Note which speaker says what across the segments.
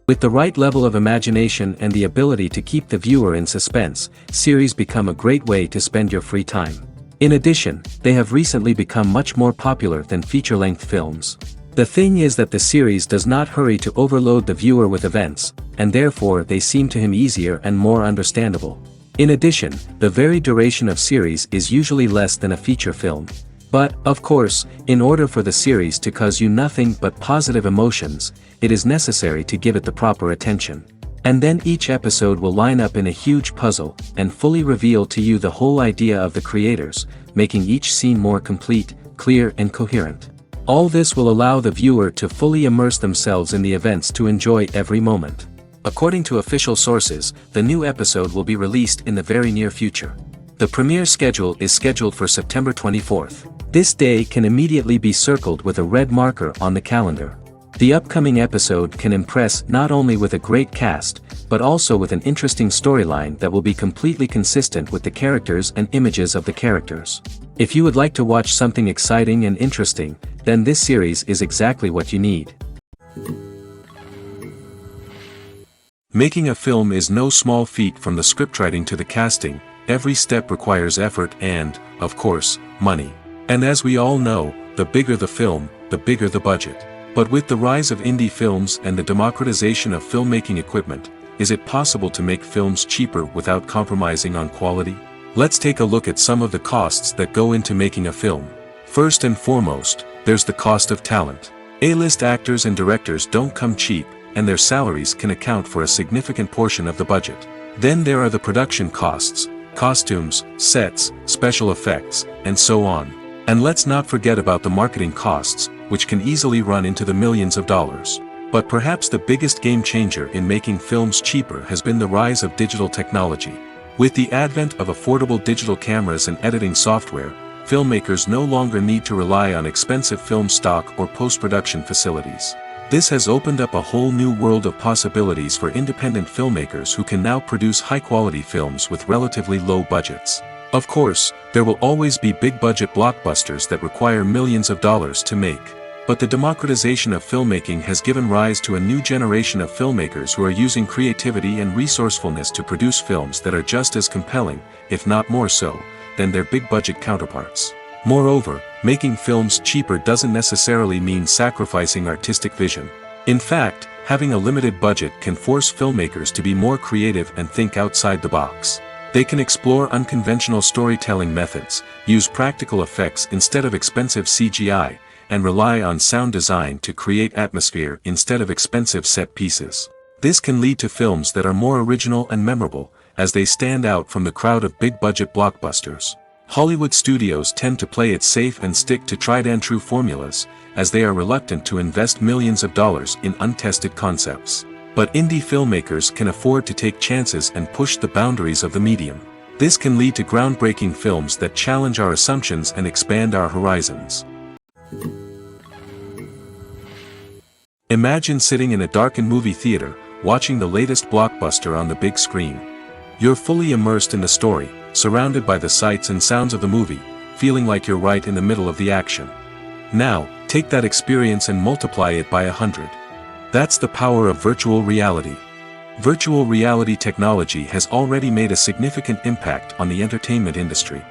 Speaker 1: With the right level of imagination and the ability to keep the viewer in suspense, series become a great way to spend your free time. In addition, they have recently become much more popular than feature-length films. The thing is that the series does not hurry to overload the viewer with events, and therefore they seem to him easier and more understandable. In addition, the very duration of series is usually less than a feature film. But, of course, in order for the series to cause you nothing but positive emotions, it is necessary to give it the proper attention. And then each episode will line up in a huge puzzle, and fully reveal to you the whole idea of the creators, making each scene more complete, clear and coherent. All this will allow the viewer to fully immerse themselves in the events to enjoy every moment. According to official sources, the new episode will be released in the very near future. The premiere schedule is scheduled for September 24th. This day can immediately be circled with a red marker on the calendar. The upcoming episode can impress not only with a great cast, but also with an interesting storyline that will be completely consistent with the characters and images of the characters. If you would like to watch something exciting and interesting, then this series is exactly what you need. Making a film is no small feat. From the scriptwriting to the casting, every step requires effort and, of course, money. And as we all know, the bigger the film, the bigger the budget. But with the rise of indie films and the democratization of filmmaking equipment, is it possible to make films cheaper without compromising on quality? Let's take a look at some of the costs that go into making a film. First and foremost, there's the cost of talent. A-list actors and directors don't come cheap, and their salaries can account for a significant portion of the budget. Then there are the production costs, costumes, sets, special effects, and so on. And let's not forget about the marketing costs, which can easily run into the millions of dollars. But perhaps the biggest game changer in making films cheaper has been the rise of digital technology. With the advent of affordable digital cameras and editing software, filmmakers no longer need to rely on expensive film stock or post-production facilities. This has opened up a whole new world of possibilities for independent filmmakers who can now produce high-quality films with relatively low budgets. Of course, there will always be big-budget blockbusters that require millions of dollars to make. But the democratization of filmmaking has given rise to a new generation of filmmakers who are using creativity and resourcefulness to produce films that are just as compelling, if not more so, than their big-budget counterparts. Moreover, making films cheaper doesn't necessarily mean sacrificing artistic vision. In fact, having a limited budget can force filmmakers to be more creative and think outside the box. They can explore unconventional storytelling methods, use practical effects instead of expensive CGI, and rely on sound design to create atmosphere instead of expensive set pieces. This can lead to films that are more original and memorable, as they stand out from the crowd of big-budget blockbusters. Hollywood studios tend to play it safe and stick to tried-and-true formulas, as they are reluctant to invest millions of dollars in untested concepts. But indie filmmakers can afford to take chances and push the boundaries of the medium. This can lead to groundbreaking films that challenge our assumptions and expand our horizons. Imagine sitting in a darkened movie theater, watching the latest blockbuster on the big screen. You're fully immersed in the story, surrounded by the sights and sounds of the movie, feeling like you're right in the middle of the action. Now, take that experience and multiply it by 100. That's the power of virtual reality. Virtual reality technology has already made a significant impact on the entertainment industry.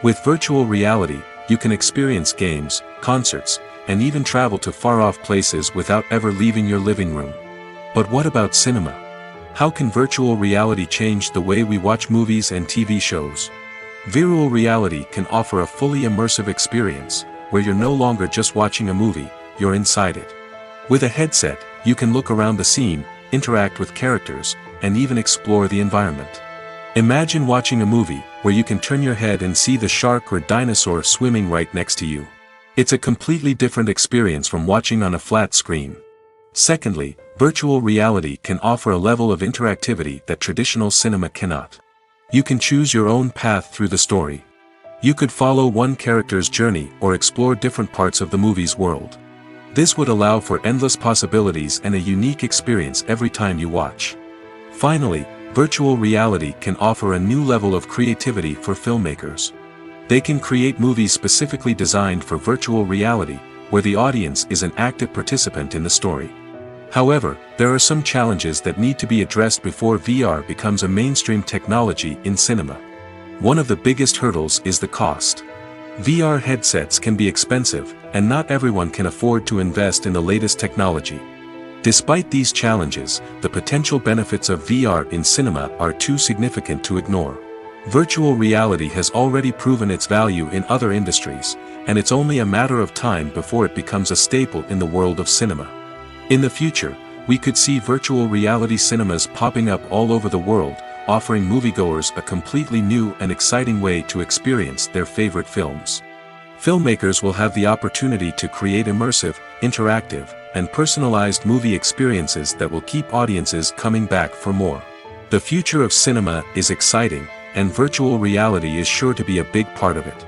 Speaker 1: With virtual reality, you can experience games, concerts, and even travel to far-off places without ever leaving your living room. But what about cinema? How can virtual reality change the way we watch movies and TV shows? Virtual reality can offer a fully immersive experience, where you're no longer just watching a movie, you're inside it. With a headset, you can look around the scene, interact with characters, and even explore the environment. Imagine watching a movie, where you can turn your head and see the shark or dinosaur swimming right next to you. It's a completely different experience from watching on a flat screen. Secondly, virtual reality can offer a level of interactivity that traditional cinema cannot. You can choose your own path through the story. You could follow one character's journey or explore different parts of the movie's world. This would allow for endless possibilities and a unique experience every time you watch. Finally, virtual reality can offer a new level of creativity for filmmakers. They can create movies specifically designed for virtual reality, where the audience is an active participant in the story. However, there are some challenges that need to be addressed before VR becomes a mainstream technology in cinema. One of the biggest hurdles is the cost. VR headsets can be expensive, and not everyone can afford to invest in the latest technology. Despite these challenges, the potential benefits of VR in cinema are too significant to ignore. Virtual reality has already proven its value in other industries, and it's only a matter of time before it becomes a staple in the world of cinema. In the future, we could see virtual reality cinemas popping up all over the world, offering moviegoers a completely new and exciting way to experience their favorite films. Filmmakers will have the opportunity to create immersive, interactive, and personalized movie experiences that will keep audiences coming back for more. The future of cinema is exciting, and virtual reality is sure to be a big part of it.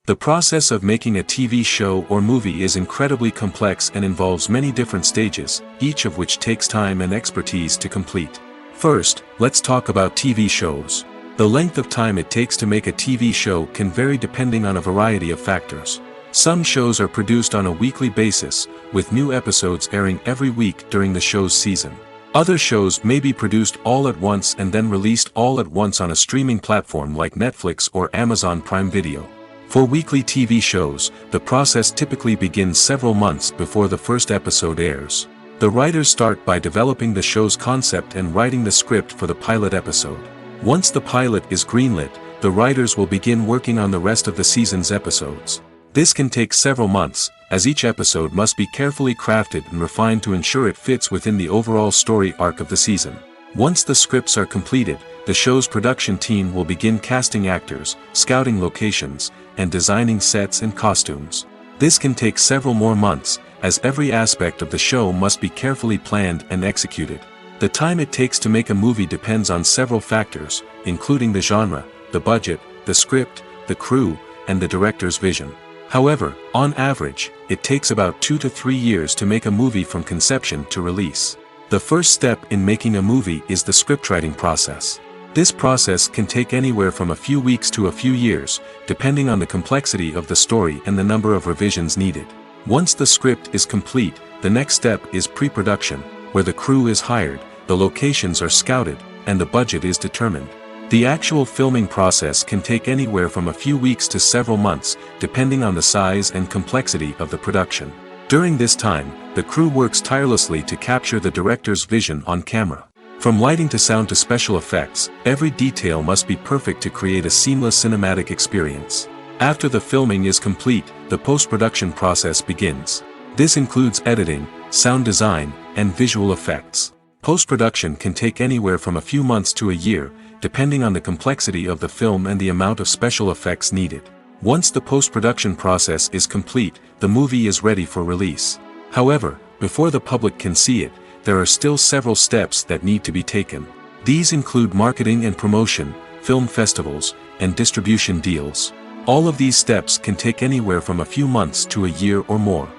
Speaker 1: The process of making a TV show or movie is incredibly complex and involves many different stages, each of which takes time and expertise to complete. First, let's talk about TV shows. The length of time it takes to make a TV show can vary depending on a variety of factors. Some shows are produced on a weekly basis, with new episodes airing every week during the show's season. Other shows may be produced all at once and then released all at once on a streaming platform like Netflix or Amazon Prime Video. For weekly TV shows, the process typically begins several months before the first episode airs. The writers start by developing the show's concept and writing the script for the pilot episode. Once the pilot is greenlit, the writers will begin working on the rest of the season's episodes. This can take several months, as each episode must be carefully crafted and refined to ensure it fits within the overall story arc of the season. Once the scripts are completed, the show's production team will begin casting actors, scouting locations, and designing sets and costumes. This can take several more months, as every aspect of the show must be carefully planned and executed. The time it takes to make a movie depends on several factors, including the genre, the budget, the script, the crew, and the director's vision. However, on average, it takes about 2 to 3 years to make a movie from conception to release. The first step in making a movie is the scriptwriting process. This process can take anywhere from a few weeks to a few years, depending on the complexity of the story and the number of revisions needed. Once the script is complete, the next step is pre-production, where the crew is hired, the locations are scouted, and the budget is determined. The actual filming process can take anywhere from a few weeks to several months, depending on the size and complexity of the production. During this time, the crew works tirelessly to capture the director's vision on camera. From lighting to sound to special effects, every detail must be perfect to create a seamless cinematic experience. After the filming is complete, the post-production process begins. This includes editing, sound design, and visual effects. Post-production can take anywhere from a few months to a year, depending on the complexity of the film and the amount of special effects needed. Once the post-production process is complete, the movie is ready for release. However, before the public can see it, there are still several steps that need to be taken. These include marketing and promotion, film festivals, and distribution deals. All of these steps can take anywhere from a few months to a year or more.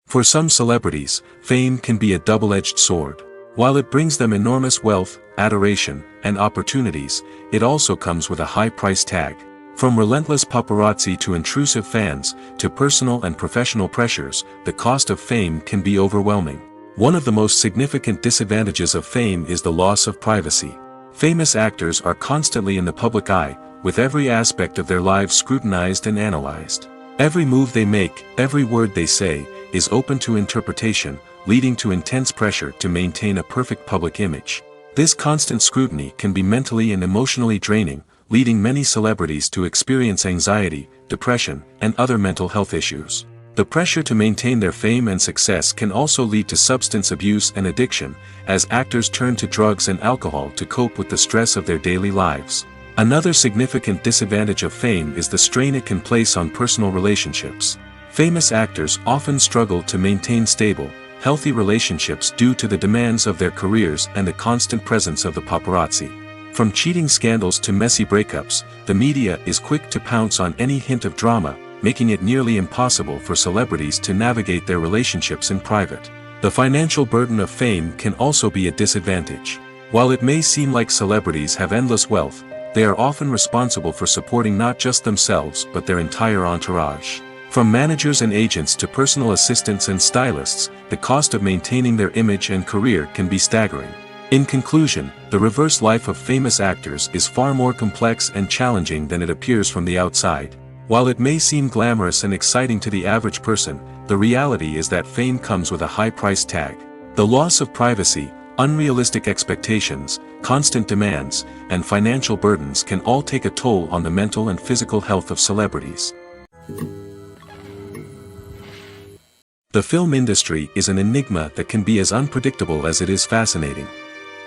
Speaker 1: For some celebrities, fame can be a double-edged sword. While it brings them enormous wealth, adoration, and opportunities, it also comes with a high price tag. From relentless paparazzi to intrusive fans, to personal and professional pressures, the cost of fame can be overwhelming. One of the most significant disadvantages of fame is the loss of privacy. Famous actors are constantly in the public eye, with every aspect of their lives scrutinized and analyzed. Every move they make, every word they say, is open to interpretation, leading to intense pressure to maintain a perfect public image. This constant scrutiny can be mentally and emotionally draining, leading many celebrities to experience anxiety, depression, and other mental health issues. The pressure to maintain their fame and success can also lead to substance abuse and addiction, as actors turn to drugs and alcohol to cope with the stress of their daily lives. Another significant disadvantage of fame is the strain it can place on personal relationships. Famous actors often struggle to maintain stable, healthy relationships due to the demands of their careers and the constant presence of the paparazzi. From cheating scandals to messy breakups, the media is quick to pounce on any hint of drama, making it nearly impossible for celebrities to navigate their relationships in private. The financial burden of fame can also be a disadvantage. While it may seem like celebrities have endless wealth, they are often responsible for supporting not just themselves but their entire entourage. From managers and agents to personal assistants and stylists, the cost of maintaining their image and career can be staggering. In conclusion, the reverse life of famous actors is far more complex and challenging than it appears from the outside. While it may seem glamorous and exciting to the average person, the reality is that fame comes with a high price tag. The loss of privacy, unrealistic expectations, constant demands, and financial burdens can all take a toll on the mental and physical health of celebrities. The film industry is an enigma that can be as unpredictable as it is fascinating.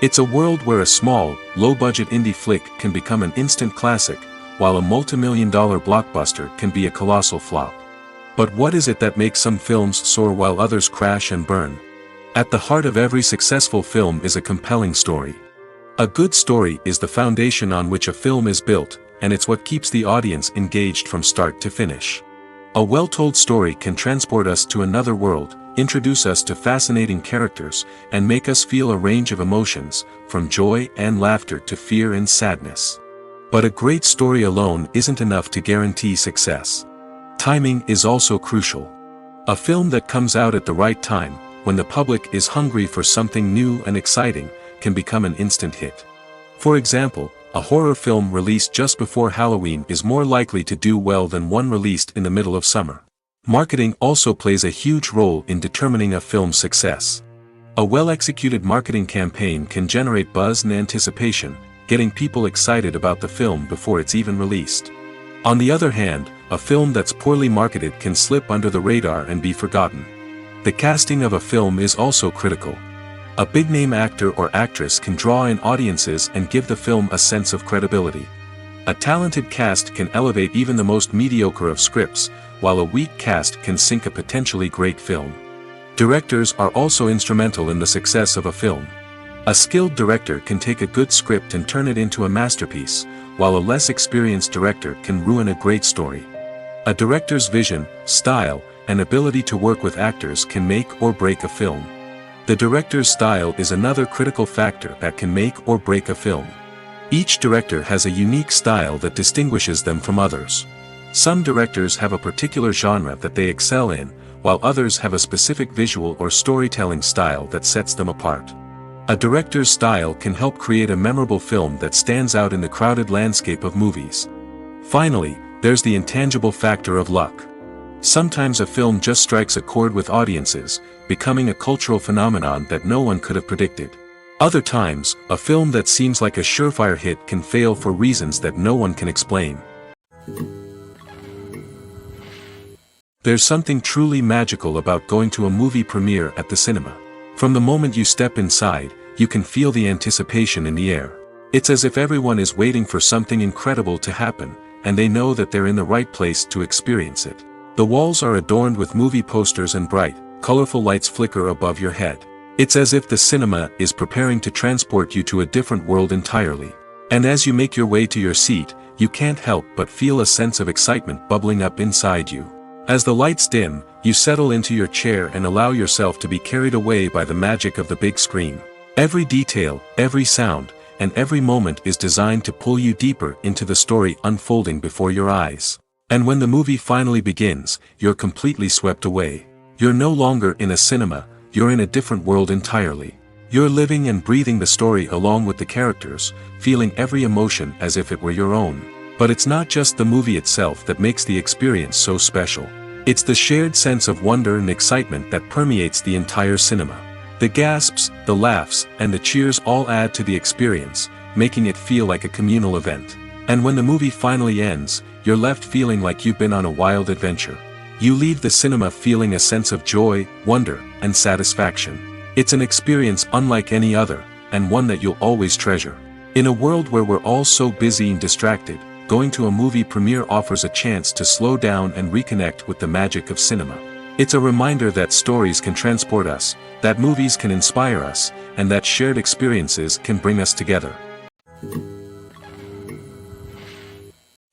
Speaker 1: It's a world where a small, low-budget indie flick can become an instant classic, while a multi-million-dollar blockbuster can be a colossal flop. But what is it that makes some films soar while others crash and burn? At the heart of every successful film is a compelling story. A good story is the foundation on which a film is built, and it's what keeps the audience engaged from start to finish. A well-told story can transport us to another world, introduce us to fascinating characters, and make us feel a range of emotions, from joy and laughter to fear and sadness. But a great story alone isn't enough to guarantee success. Timing is also crucial. A film that comes out at the right time, when the public is hungry for something new and exciting, can become an instant hit. For example, a horror film released just before Halloween is more likely to do well than one released in the middle of summer. Marketing also plays a huge role in determining a film's success. A well-executed marketing campaign can generate buzz and anticipation, getting people excited about the film before it's even released. On the other hand, a film that's poorly marketed can slip under the radar and be forgotten. The casting of a film is also critical. A big-name actor or actress can draw in audiences and give the film a sense of credibility. A talented cast can elevate even the most mediocre of scripts, while a weak cast can sink a potentially great film. Directors are also instrumental in the success of a film. A skilled director can take a good script and turn it into a masterpiece, while a less experienced director can ruin a great story. A director's vision, style, and ability to work with actors can make or break a film. The director's style is another critical factor that can make or break a film. Each director has a unique style that distinguishes them from others. Some directors have a particular genre that they excel in, while others have a specific visual or storytelling style that sets them apart. A director's style can help create a memorable film that stands out in the crowded landscape of movies. Finally, there's the intangible factor of luck. Sometimes a film just strikes a chord with audiences, becoming a cultural phenomenon that no one could have predicted. Other times, a film that seems like a surefire hit can fail for reasons that no one can explain. There's something truly magical about going to a movie premiere at the cinema. From the moment you step inside, you can feel the anticipation in the air. It's as if everyone is waiting for something incredible to happen, and they know that they're in the right place to experience it. The walls are adorned with movie posters and bright, colorful lights flicker above your head. It's as if the cinema is preparing to transport you to a different world entirely. And as you make your way to your seat, you can't help but feel a sense of excitement bubbling up inside you. As the lights dim, you settle into your chair and allow yourself to be carried away by the magic of the big screen. Every detail, every sound, and every moment is designed to pull you deeper into the story unfolding before your eyes. And when the movie finally begins, you're completely swept away. You're no longer in a cinema, you're in a different world entirely. You're living and breathing the story along with the characters, feeling every emotion as if it were your own. But it's not just the movie itself that makes the experience so special. It's the shared sense of wonder and excitement that permeates the entire cinema. The gasps, the laughs, and the cheers all add to the experience, making it feel like a communal event. And when the movie finally ends, you're left feeling like you've been on a wild adventure. You leave the cinema feeling a sense of joy, wonder, and satisfaction. It's an experience unlike any other, and one that you'll always treasure. In a world where we're all so busy and distracted, going to a movie premiere offers a chance to slow down and reconnect with the magic of cinema. It's a reminder that stories can transport us, that movies can inspire us, and that shared experiences can bring us together.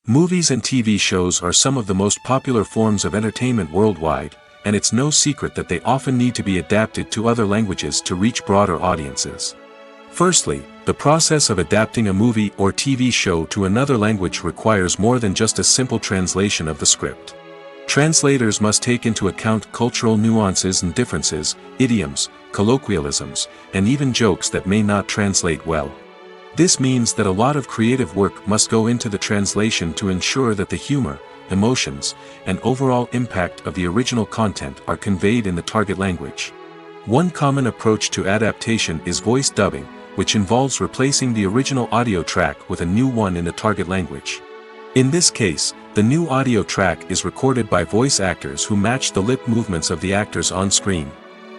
Speaker 1: Movies and TV shows are some of the most popular forms of entertainment worldwide, and it's no secret that they often need to be adapted to other languages to reach broader audiences. Firstly, The process of adapting a movie or TV show to another language requires more than just a simple translation of the script. Translators must take into account cultural nuances and differences, idioms, colloquialisms, and even jokes that may not translate well. This means that a lot of creative work must go into the translation to ensure that the humor, emotions, and overall impact of the original content are conveyed in the target language. One common approach to adaptation is voice dubbing, which involves replacing the original audio track with a new one in the target language. In this case, the new audio track is recorded by voice actors who match the lip movements of the actors on screen.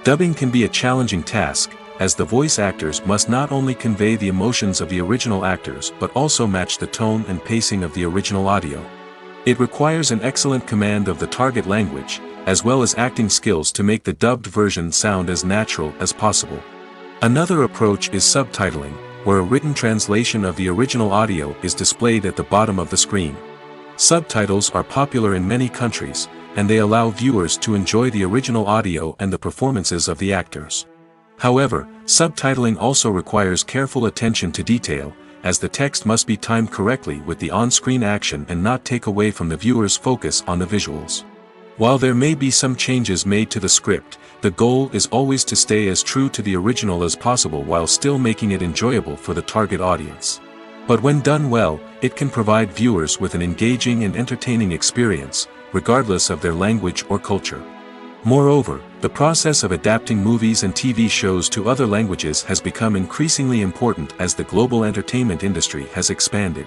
Speaker 1: Dubbing can be a challenging task, as the voice actors must not only convey the emotions of the original actors but also match the tone and pacing of the original audio. It requires an excellent command of the target language, as well as acting skills to make the dubbed version sound as natural as possible. Another approach is subtitling, where a written translation of the original audio is displayed at the bottom of the screen. Subtitles are popular in many countries, and they allow viewers to enjoy the original audio and the performances of the actors. However, subtitling also requires careful attention to detail, as the text must be timed correctly with the on-screen action and not take away from the viewer's focus on the visuals. While there may be some changes made to the script, the goal is always to stay as true to the original as possible while still making it enjoyable for the target audience. But when done well, it can provide viewers with an engaging and entertaining experience, regardless of their language or culture. Moreover, the process of adapting movies and TV shows to other languages has become increasingly important as the global entertainment industry has expanded.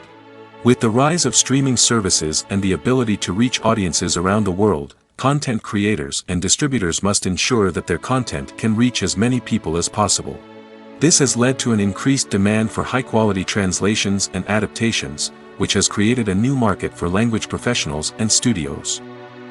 Speaker 1: With the rise of streaming services and the ability to reach audiences around the world, content creators and distributors must ensure that their content can reach as many people as possible. This has led to an increased demand for high-quality translations and adaptations, which has created a new market for language professionals and studios.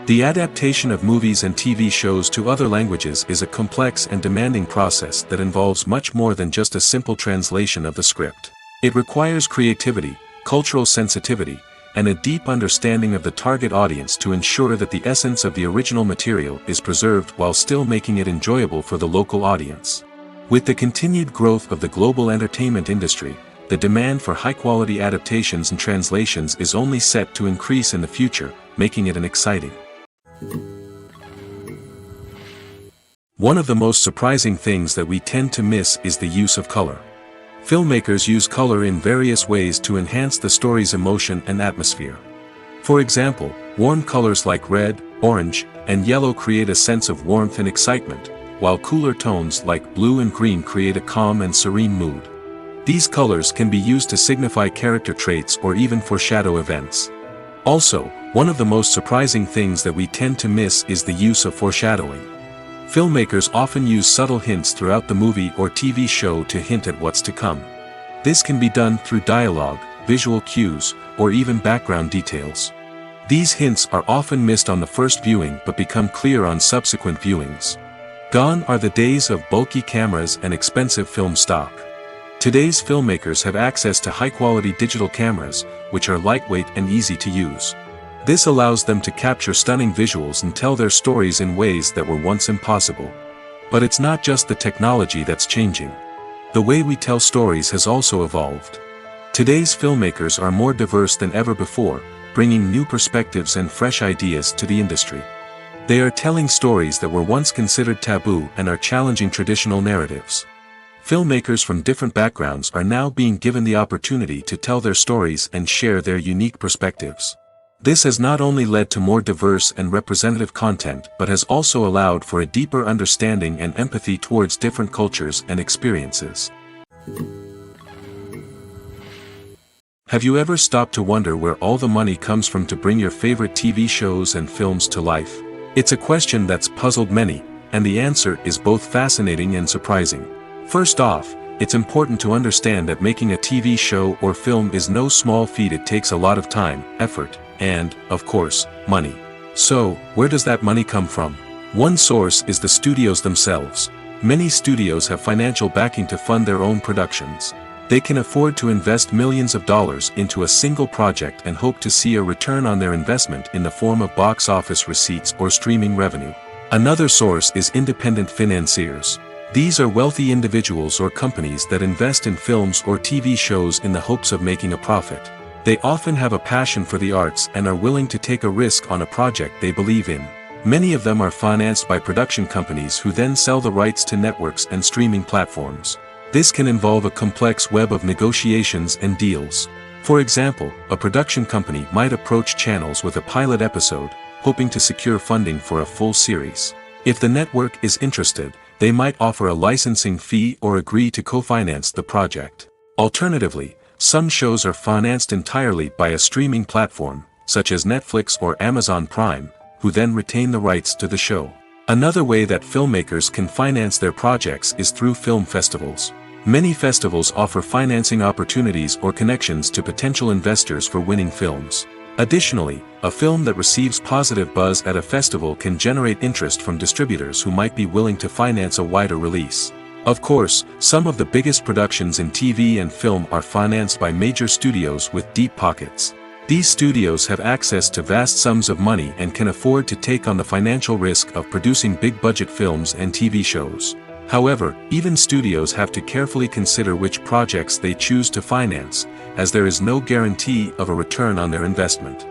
Speaker 1: The adaptation of movies and TV shows to other languages is a complex and demanding process that involves much more than just a simple translation of the script. It requires creativity, cultural sensitivity, and a deep understanding of the target audience to ensure that the essence of the original material is preserved while still making it enjoyable for the local audience. With the continued growth of the global entertainment industry, the demand for high-quality adaptations and translations is only set to increase in the future, making it an exciting. One of the most surprising things that we tend to miss is the use of color. Filmmakers use color in various ways to enhance the story's emotion and atmosphere. For example, warm colors like red, orange, and yellow create a sense of warmth and excitement, while cooler tones like blue and green create a calm and serene mood. These colors can be used to signify character traits or even foreshadow events. Also, one of the most surprising things that we tend to miss is the use of foreshadowing. Filmmakers often use subtle hints throughout the movie or TV show to hint at what's to come. This can be done through dialogue, visual cues, or even background details. These hints are often missed on the first viewing but become clear on subsequent viewings. Gone are the days of bulky cameras and expensive film stock. Today's filmmakers have access to high-quality digital cameras, which are lightweight and easy to use. This allows them to capture stunning visuals and tell their stories in ways that were once impossible. But it's not just the technology that's changing. The way we tell stories has also evolved. Today's filmmakers are more diverse than ever before, bringing new perspectives and fresh ideas to the industry. They are telling stories that were once considered taboo and are challenging traditional narratives. Filmmakers from different backgrounds are now being given the opportunity to tell their stories and share their unique perspectives. This has not only led to more diverse and representative content but has also allowed for a deeper understanding and empathy towards different cultures and experiences. Have you ever stopped to wonder where all the money comes from to bring your favorite TV shows and films to life? It's a question that's puzzled many, and the answer is both fascinating and surprising. First off, it's important to understand that making a TV show or film is no small feat. It takes a lot of time, effort, and, of course, money. So, where does that money come from? One source is the studios themselves. Many studios have financial backing to fund their own productions. They can afford to invest millions of dollars into a single project and hope to see a return on their investment in the form of box office receipts or streaming revenue. Another source is independent financiers. These are wealthy individuals or companies that invest in films or TV shows in the hopes of making a profit. They often have a passion for the arts and are willing to take a risk on a project they believe in. Many of them are financed by production companies who then sell the rights to networks and streaming platforms. This can involve a complex web of negotiations and deals. For example, a production company might approach channels with a pilot episode, hoping to secure funding for a full series. If the network is interested, they might offer a licensing fee or agree to co-finance the project. Alternatively, some shows are financed entirely by a streaming platform, such as Netflix or Amazon Prime, who then retain the rights to the show. Another way that filmmakers can finance their projects is through film festivals. Many festivals offer financing opportunities or connections to potential investors for winning films. Additionally, a film that receives positive buzz at a festival can generate interest from distributors who might be willing to finance a wider release. Of course, some of the biggest productions in TV and film are financed by major studios with deep pockets. These studios have access to vast sums of money and can afford to take on the financial risk of producing big-budget films and TV shows. However, even studios have to carefully consider which projects they choose to finance, as there is no guarantee of a return on their investment.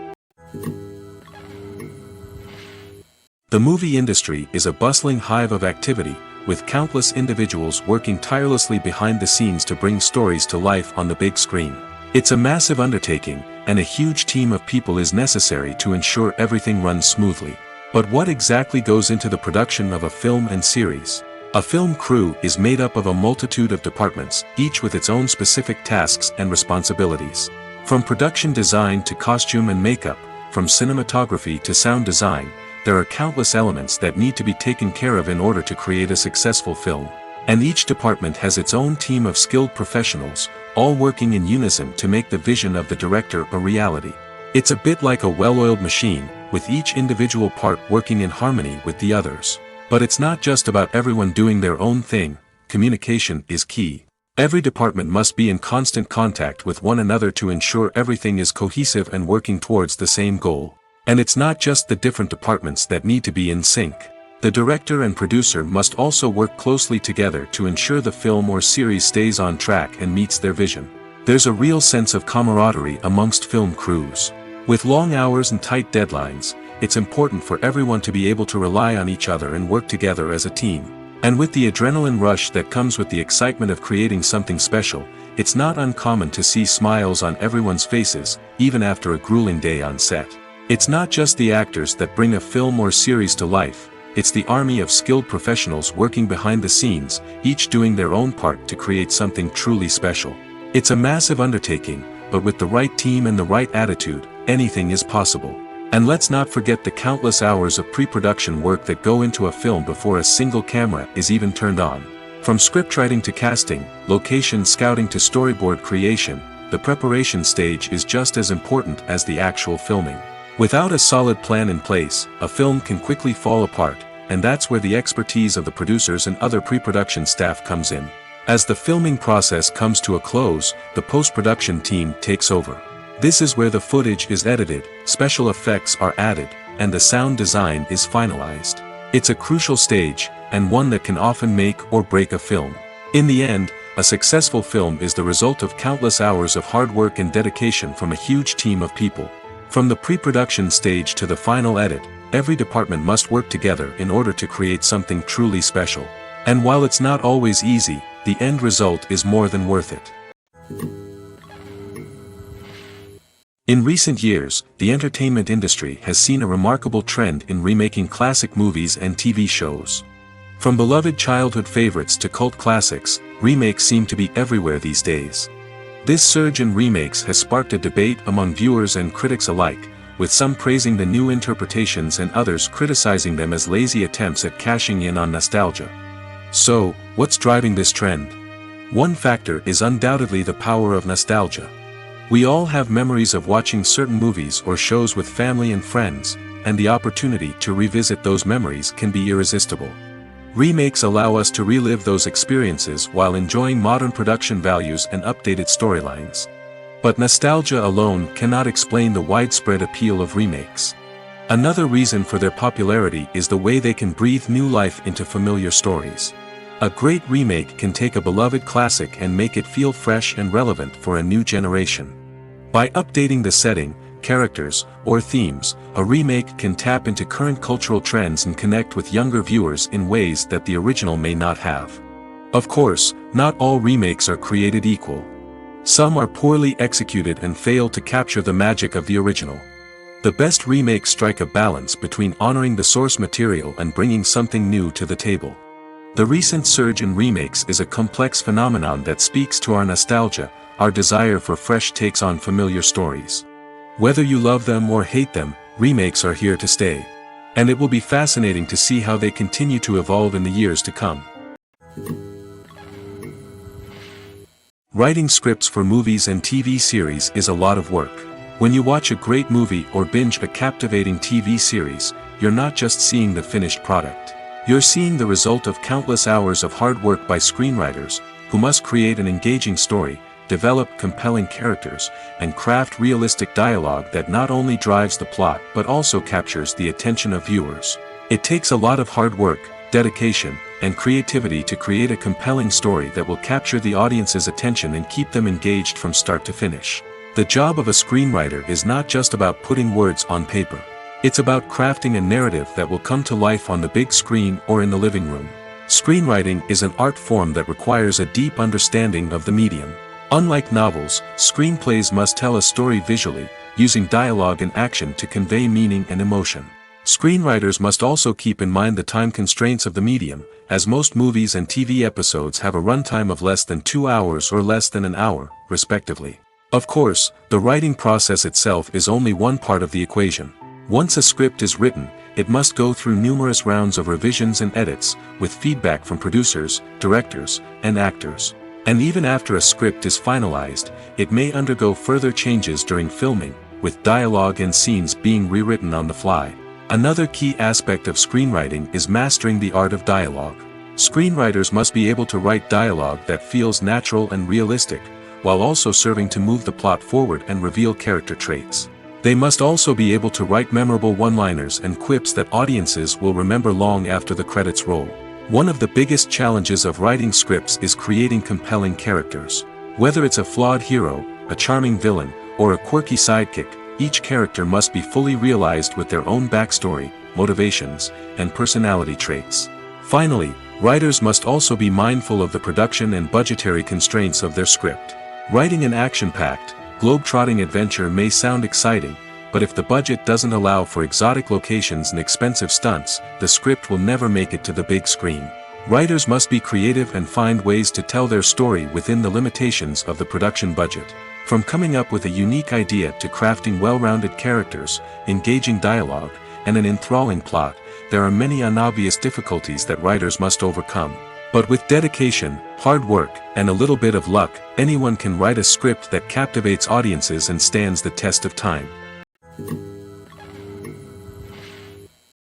Speaker 1: The movie industry is a bustling hive of activity, with countless individuals working tirelessly behind the scenes to bring stories to life on the big screen. It's a massive undertaking, and a huge team of people is necessary to ensure everything runs smoothly. But what exactly goes into the production of a film and series? A film crew is made up of a multitude of departments, each with its own specific tasks and responsibilities. From production design to costume and makeup, from cinematography to sound design, there are countless elements that need to be taken care of in order to create a successful film. And each department has its own team of skilled professionals, all working in unison to make the vision of the director a reality. It's a bit like a well-oiled machine, with each individual part working in harmony with the others. But it's not just about everyone doing their own thing. Communication is key. Every department must be in constant contact with one another to ensure everything is cohesive and working towards the same goal. And it's not just the different departments that need to be in sync. The director and producer must also work closely together to ensure the film or series stays on track and meets their vision. There's a real sense of camaraderie amongst film crews. With long hours and tight deadlines, it's important for everyone to be able to rely on each other and work together as a team. And with the adrenaline rush that comes with the excitement of creating something special, it's not uncommon to see smiles on everyone's faces, even after a grueling day on set. It's not just the actors that bring a film or series to life, it's the army of skilled professionals working behind the scenes, each doing their own part to create something truly special. It's a massive undertaking, but with the right team and the right attitude, anything is possible. And let's not forget the countless hours of pre-production work that go into a film before a single camera is even turned on. From scriptwriting to casting, location scouting to storyboard creation, the preparation stage is just as important as the actual filming. Without a solid plan in place, a film can quickly fall apart, and that's where the expertise of the producers and other pre-production staff comes in. As the filming process comes to a close, the post-production team takes over. This is where the footage is edited, special effects are added, and the sound design is finalized. It's a crucial stage, and one that can often make or break a film. In the end, a successful film is the result of countless hours of hard work and dedication from a huge team of people. From the pre-production stage to the final edit, every department must work together in order to create something truly special. And while it's not always easy, the end result is more than worth it. In recent years, the entertainment industry has seen a remarkable trend in remaking classic movies and TV shows. From beloved childhood favorites to cult classics, remakes seem to be everywhere these days. This surge in remakes has sparked a debate among viewers and critics alike, with some praising the new interpretations and others criticizing them as lazy attempts at cashing in on nostalgia. So, what's driving this trend? One factor is undoubtedly the power of nostalgia. We all have memories of watching certain movies or shows with family and friends, and the opportunity to revisit those memories can be irresistible. Remakes allow us to relive those experiences while enjoying modern production values and updated storylines. But nostalgia alone cannot explain the widespread appeal of remakes. Another reason for their popularity is the way they can breathe new life into familiar stories. A great remake can take a beloved classic and make it feel fresh and relevant for a new generation. By updating the setting, characters, or themes, a remake can tap into current cultural trends and connect with younger viewers in ways that the original may not have. Of course, not all remakes are created equal. Some are poorly executed and fail to capture the magic of the original. The best remakes strike a balance between honoring the source material and bringing something new to the table. The recent surge in remakes is a complex phenomenon that speaks to our nostalgia, our desire for fresh takes on familiar stories. Whether you love them or hate them, remakes are here to stay. And it will be fascinating to see how they continue to evolve in the years to come. Writing scripts for movies and TV series is a lot of work. When you watch a great movie or binge a captivating TV series, you're not just seeing the finished product. You're seeing the result of countless hours of hard work by screenwriters, who must create an engaging story, develop compelling characters, and craft realistic dialogue that not only drives the plot but also captures the attention of viewers. It takes a lot of hard work, dedication, and creativity to create a compelling story that will capture the audience's attention and keep them engaged from start to finish. The job of a screenwriter is not just about putting words on paper. It's about crafting a narrative that will come to life on the big screen or in the living room. Screenwriting is an art form that requires a deep understanding of the medium. Unlike novels, screenplays must tell a story visually, using dialogue and action to convey meaning and emotion. Screenwriters must also keep in mind the time constraints of the medium, as most movies and TV episodes have a runtime of less than 2 hours or less than an hour, respectively. Of course, the writing process itself is only one part of the equation. Once a script is written, it must go through numerous rounds of revisions and edits, with feedback from producers, directors, and actors. And even after a script is finalized, it may undergo further changes during filming, with dialogue and scenes being rewritten on the fly. Another key aspect of screenwriting is mastering the art of dialogue. Screenwriters must be able to write dialogue that feels natural and realistic, while also serving to move the plot forward and reveal character traits. They must also be able to write memorable one-liners and quips that audiences will remember long after the credits roll. One of the biggest challenges of writing scripts is creating compelling characters. Whether it's a flawed hero, a charming villain, or a quirky sidekick, each character must be fully realized with their own backstory, motivations, and personality traits. Finally, writers must also be mindful of the production and budgetary constraints of their script. Writing an action-packed, globe-trotting adventure may sound exciting, but if the budget doesn't allow for exotic locations and expensive stunts, the script will never make it to the big screen. Writers must be creative and find ways to tell their story within the limitations of the production budget. From coming up with a unique idea to crafting well-rounded characters, engaging dialogue, and an enthralling plot, there are many unobvious difficulties that writers must overcome. But with dedication, hard work, and a little bit of luck, anyone can write a script that captivates audiences and stands the test of time.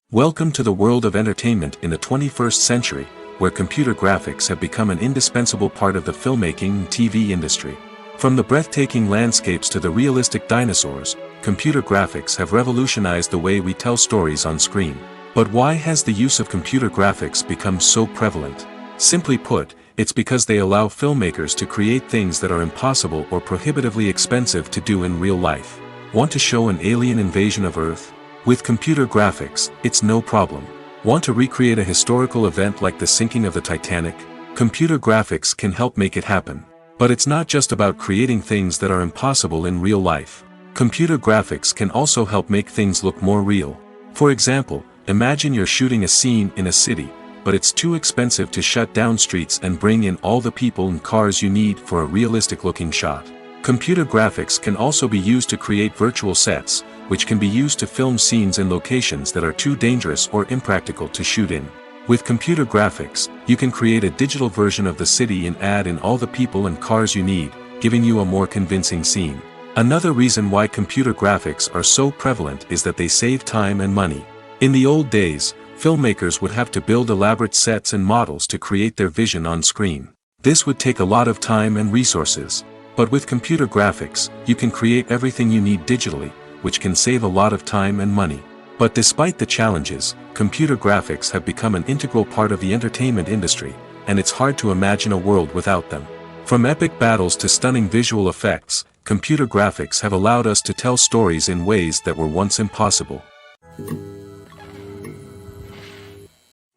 Speaker 1: Welcome to the world of entertainment in the 21st century, where computer graphics have become an indispensable part of the filmmaking and TV industry. From the breathtaking landscapes to the realistic dinosaurs, computer graphics have revolutionized the way we tell stories on screen. But why has the use of computer graphics become so prevalent? Simply put, it's because they allow filmmakers to create things that are impossible or prohibitively expensive to do in real life. Want to show an alien invasion of Earth? With computer graphics, it's no problem. Want to recreate a historical event like the sinking of the Titanic? Computer graphics can help make it happen. But it's not just about creating things that are impossible in real life. Computer graphics can also help make things look more real. For example, imagine you're shooting a scene in a city, but it's too expensive to shut down streets and bring in all the people and cars you need for a realistic-looking shot. Computer graphics can also be used to create virtual sets, which can be used to film scenes in locations that are too dangerous or impractical to shoot in. With computer graphics, you can create a digital version of the city and add in all the people and cars you need, giving you a more convincing scene. Another reason why computer graphics are so prevalent is that they save time and money. In the old days, filmmakers would have to build elaborate sets and models to create their vision on screen. This would take a lot of time and resources. But with computer graphics, you can create everything you need digitally, which can save a lot of time and money. But despite the challenges, computer graphics have become an integral part of the entertainment industry, and it's hard to imagine a world without them. From epic battles to stunning visual effects, computer graphics have allowed us to tell stories in ways that were once impossible.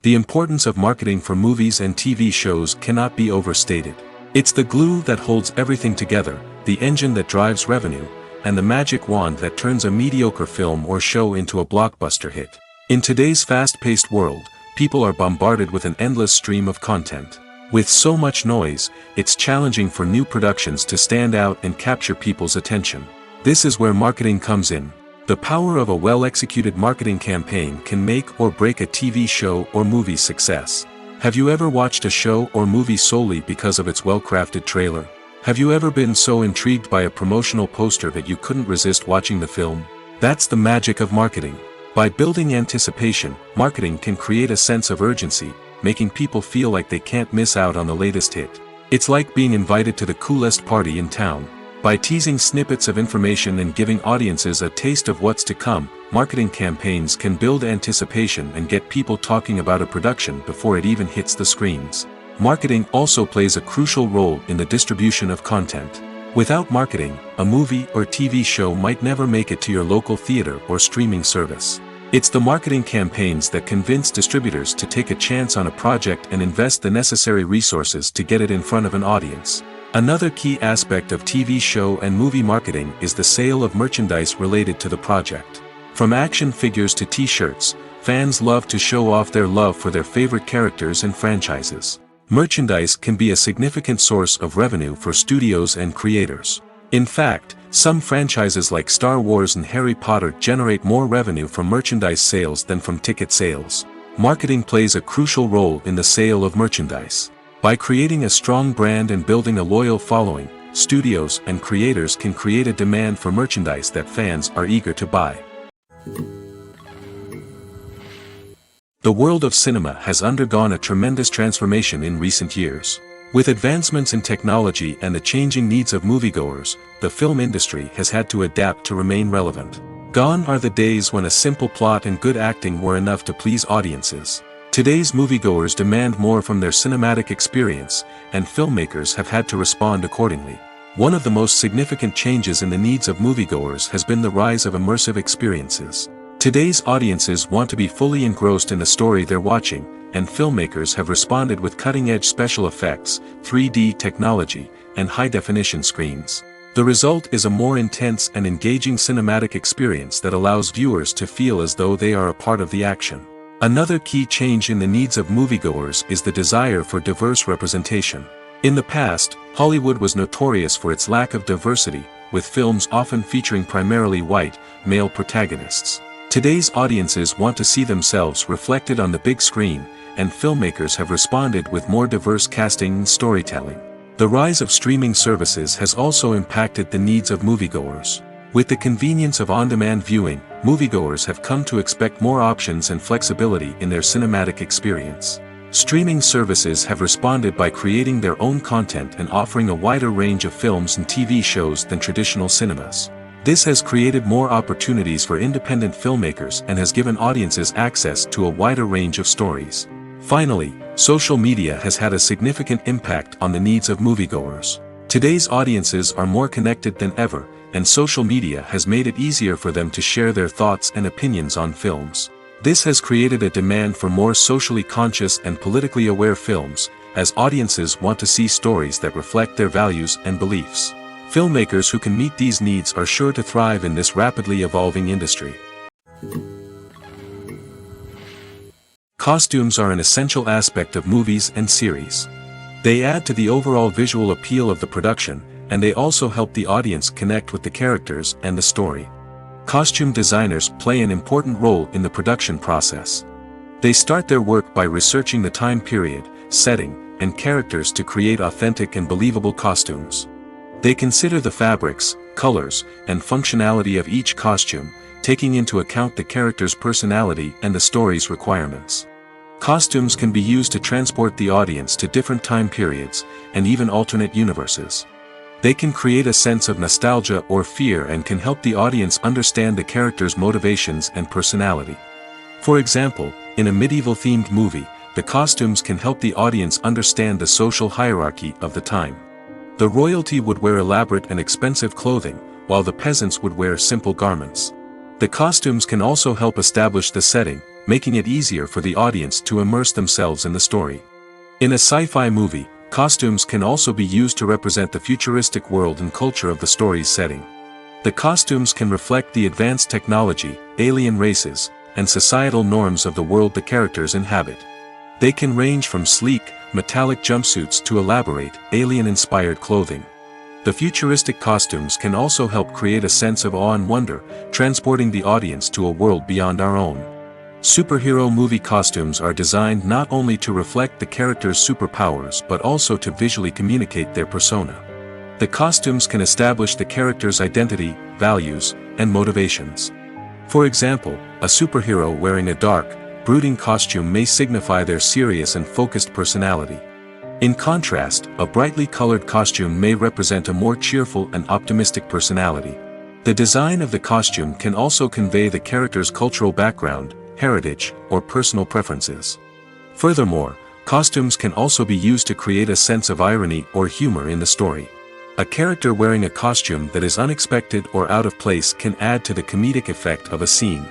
Speaker 1: The importance of marketing for movies and TV shows cannot be overstated. It's the glue that holds everything together, the engine that drives revenue, and the magic wand that turns a mediocre film or show into a blockbuster hit. In today's fast-paced world, people are bombarded with an endless stream of content. With so much noise, it's challenging for new productions to stand out and capture people's attention. This is where marketing comes in. The power of a well-executed marketing campaign can make or break a TV show or movie's success. Have you ever watched a show or movie solely because of its well-crafted trailer? Have you ever been so intrigued by a promotional poster that you couldn't resist watching the film? That's the magic of marketing. By building anticipation, marketing can create a sense of urgency, making people feel like they can't miss out on the latest hit. It's like being invited to the coolest party in town. By teasing snippets of information and giving audiences a taste of what's to come, marketing campaigns can build anticipation and get people talking about a production before it even hits the screens. Marketing also plays a crucial role in the distribution of content. Without marketing, a movie or TV show might never make it to your local theater or streaming service. It's the marketing campaigns that convince distributors to take a chance on a project and invest the necessary resources to get it in front of an audience. Another key aspect of TV show and movie marketing is the sale of merchandise related to the project. From action figures to t-shirts, fans love to show off their love for their favorite characters and franchises. Merchandise can be a significant source of revenue for studios and creators. In fact, some franchises like Star Wars and Harry Potter generate more revenue from merchandise sales than from ticket sales. Marketing plays a crucial role in the sale of merchandise. By creating a strong brand and building a loyal following, studios and creators can create a demand for merchandise that fans are eager to buy. The world of cinema has undergone a tremendous transformation in recent years. With advancements in technology and the changing needs of moviegoers, the film industry has had to adapt to remain relevant. Gone are the days when a simple plot and good acting were enough to please audiences. Today's moviegoers demand more from their cinematic experience, and filmmakers have had to respond accordingly. One of the most significant changes in the needs of moviegoers has been the rise of immersive experiences. Today's audiences want to be fully engrossed in the story they're watching, and filmmakers have responded with cutting-edge special effects, 3D technology, and high-definition screens. The result is a more intense and engaging cinematic experience that allows viewers to feel as though they are a part of the action. Another key change in the needs of moviegoers is the desire for diverse representation. In the past, Hollywood was notorious for its lack of diversity, with films often featuring primarily white, male protagonists. Today's audiences want to see themselves reflected on the big screen, and filmmakers have responded with more diverse casting and storytelling. The rise of streaming services has also impacted the needs of moviegoers. With the convenience of on-demand viewing, moviegoers have come to expect more options and flexibility in their cinematic experience. Streaming services have responded by creating their own content and offering a wider range of films and TV shows than traditional cinemas. This has created more opportunities for independent filmmakers and has given audiences access to a wider range of stories. Finally, social media has had a significant impact on the needs of moviegoers. Today's audiences are more connected than ever, and social media has made it easier for them to share their thoughts and opinions on films. This has created a demand for more socially conscious and politically aware films, as audiences want to see stories that reflect their values and beliefs. Filmmakers who can meet these needs are sure to thrive in this rapidly evolving industry. Costumes are an essential aspect of movies and series. They add to the overall visual appeal of the production, and they also help the audience connect with the characters and the story. Costume designers play an important role in the production process. They start their work by researching the time period, setting, and characters to create authentic and believable costumes. They consider the fabrics, colors, and functionality of each costume, taking into account the character's personality and the story's requirements. Costumes can be used to transport the audience to different time periods, and even alternate universes. They can create a sense of nostalgia or fear and can help the audience understand the character's motivations and personality. For example, in a medieval-themed movie, the costumes can help the audience understand the social hierarchy of the time. The royalty would wear elaborate and expensive clothing, while the peasants would wear simple garments. The costumes can also help establish the setting, making it easier for the audience to immerse themselves in the story. In a sci-fi movie, costumes can also be used to represent the futuristic world and culture of the story's setting. The costumes can reflect the advanced technology, alien races, and societal norms of the world the characters inhabit. They can range from sleek, metallic jumpsuits to elaborate, alien-inspired clothing. The futuristic costumes can also help create a sense of awe and wonder, transporting the audience to a world beyond our own. Superhero movie costumes are designed not only to reflect the character's superpowers but also to visually communicate their persona. The costumes can establish the character's identity, values, and motivations. For example, a superhero wearing a dark, brooding costume may signify their serious and focused personality. In contrast, a brightly colored costume may represent a more cheerful and optimistic personality. The design of the costume can also convey the character's cultural background, heritage, or personal preferences. Furthermore, costumes can also be used to create a sense of irony or humor in the story. A character wearing a costume that is unexpected or out of place can add to the comedic effect of a scene.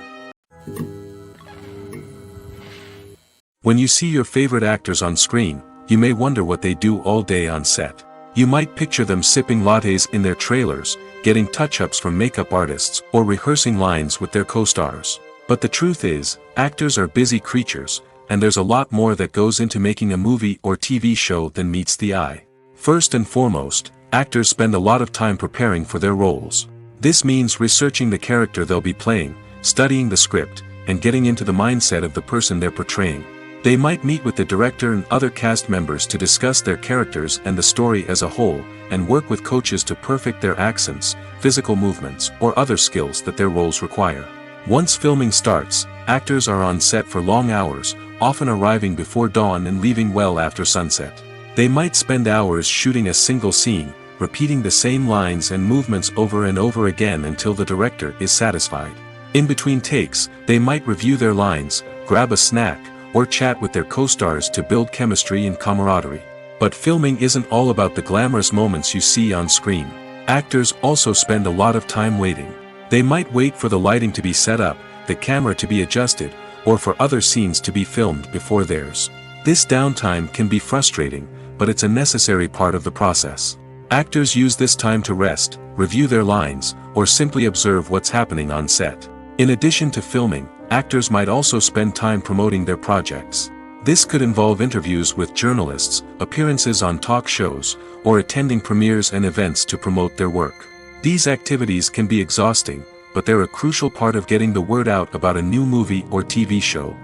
Speaker 1: When you see your favorite actors on screen, you may wonder what they do all day on set. You might picture them sipping lattes in their trailers, getting touch-ups from makeup artists, or rehearsing lines with their co-stars. But the truth is, actors are busy creatures, and there's a lot more that goes into making a movie or TV show than meets the eye. First and foremost, actors spend a lot of time preparing for their roles. This means researching the character they'll be playing, studying the script, and getting into the mindset of the person they're portraying. They might meet with the director and other cast members to discuss their characters and the story as a whole, and work with coaches to perfect their accents, physical movements, or other skills that their roles require. Once filming starts, actors are on set for long hours, often arriving before dawn and leaving well after sunset. They might spend hours shooting a single scene, repeating the same lines and movements over and over again until the director is satisfied. In between takes, they might review their lines, grab a snack, or chat with their co-stars to build chemistry and camaraderie. But filming isn't all about the glamorous moments you see on screen. Actors also spend a lot of time waiting. They might wait for the lighting to be set up, the camera to be adjusted, or for other scenes to be filmed before theirs. This downtime can be frustrating, but it's a necessary part of the process. Actors use this time to rest, review their lines, or simply observe what's happening on set. In addition to filming, actors might also spend time promoting their projects. This could involve interviews with journalists, appearances on talk shows, or attending premieres and events to promote their work. These activities can be exhausting, but they're a crucial part of getting the word out about a new movie or TV show.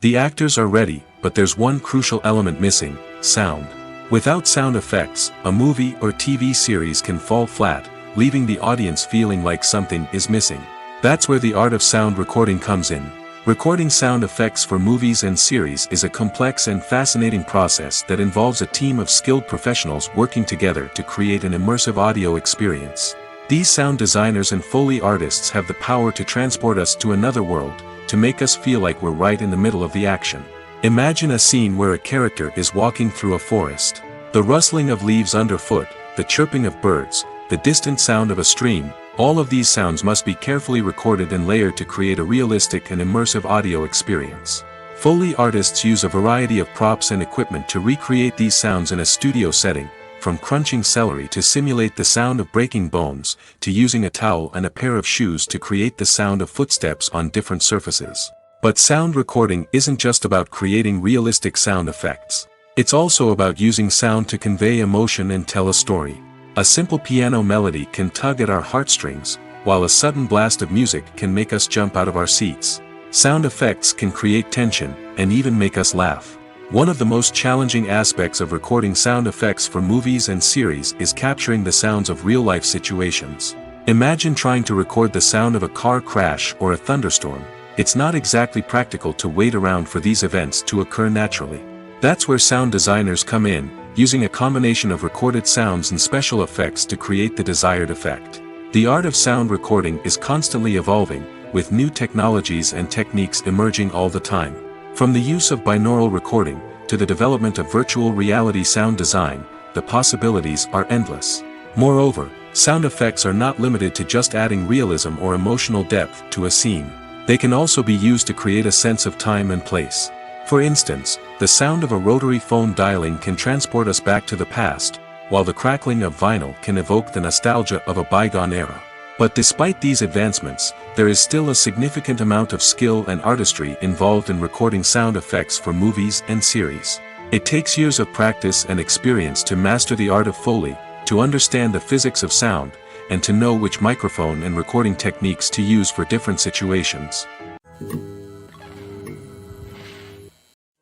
Speaker 1: The actors are ready, but there's one crucial element missing: sound. Without sound effects, a movie or TV series can fall flat, leaving the audience feeling like something is missing. That's where the art of sound recording comes in. Recording sound effects for movies and series is a complex and fascinating process that involves a team of skilled professionals working together to create an immersive audio experience. These sound designers and Foley artists have the power to transport us to another world, to make us feel like we're right in the middle of the action. Imagine a scene where a character is walking through a forest. The rustling of leaves underfoot, the chirping of birds, the distant sound of a stream, all of these sounds must be carefully recorded and layered to create a realistic and immersive audio experience. Foley artists use a variety of props and equipment to recreate these sounds in a studio setting, from crunching celery to simulate the sound of breaking bones, to using a towel and a pair of shoes to create the sound of footsteps on different surfaces. But sound recording isn't just about creating realistic sound effects. It's also about using sound to convey emotion and tell a story. A simple piano melody can tug at our heartstrings, while a sudden blast of music can make us jump out of our seats. Sound effects can create tension, and even make us laugh. One of the most challenging aspects of recording sound effects for movies and series is capturing the sounds of real-life situations. Imagine trying to record the sound of a car crash or a thunderstorm. It's not exactly practical to wait around for these events to occur naturally. That's where sound designers come in, using a combination of recorded sounds and special effects to create the desired effect. The art of sound recording is constantly evolving, with new technologies and techniques emerging all the time. From the use of binaural recording, to the development of virtual reality sound design, the possibilities are endless. Moreover, sound effects are not limited to just adding realism or emotional depth to a scene. They can also be used to create a sense of time and place. For instance, the sound of a rotary phone dialing can transport us back to the past, while the crackling of vinyl can evoke the nostalgia of a bygone era. But despite these advancements, there is still a significant amount of skill and artistry involved in recording sound effects for movies and series. It takes years of practice and experience to master the art of Foley, to understand the physics of sound, and to know which microphone and recording techniques to use for different situations.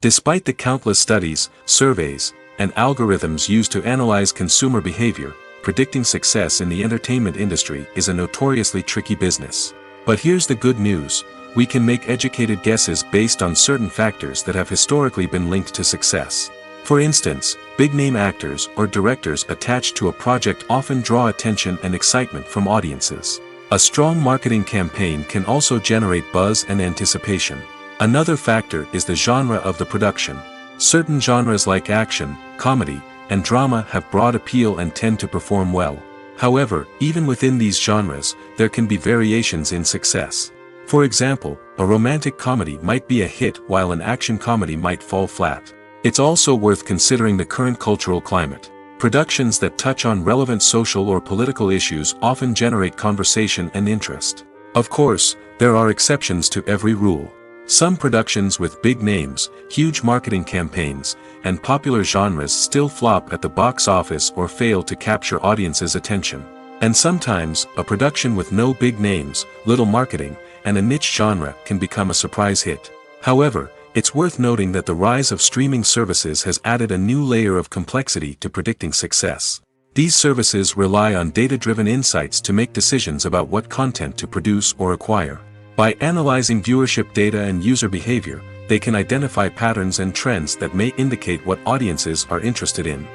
Speaker 1: Despite the countless studies, surveys, and algorithms used to analyze consumer behavior, predicting success in the entertainment industry is a notoriously tricky business. But here's the good news: we can make educated guesses based on certain factors that have historically been linked to success. For instance, big-name actors or directors attached to a project often draw attention and excitement from audiences. A strong marketing campaign can also generate buzz and anticipation. Another factor is the genre of the production. Certain genres like action, comedy, and drama have broad appeal and tend to perform well. However, even within these genres, there can be variations in success. For example, a romantic comedy might be a hit while an action comedy might fall flat. It's also worth considering the current cultural climate. Productions that touch on relevant social or political issues often generate conversation and interest. Of course, there are exceptions to every rule. Some productions with big names, huge marketing campaigns, and popular genres still flop at the box office or fail to capture audiences' attention. And sometimes, a production with no big names, little marketing, and a niche genre can become a surprise hit. However, it's worth noting that the rise of streaming services has added a new layer of complexity to predicting success. These services rely on data-driven insights to make decisions about what content to produce or acquire. By analyzing viewership data and user behavior, they can identify patterns and trends that may indicate what audiences are interested in.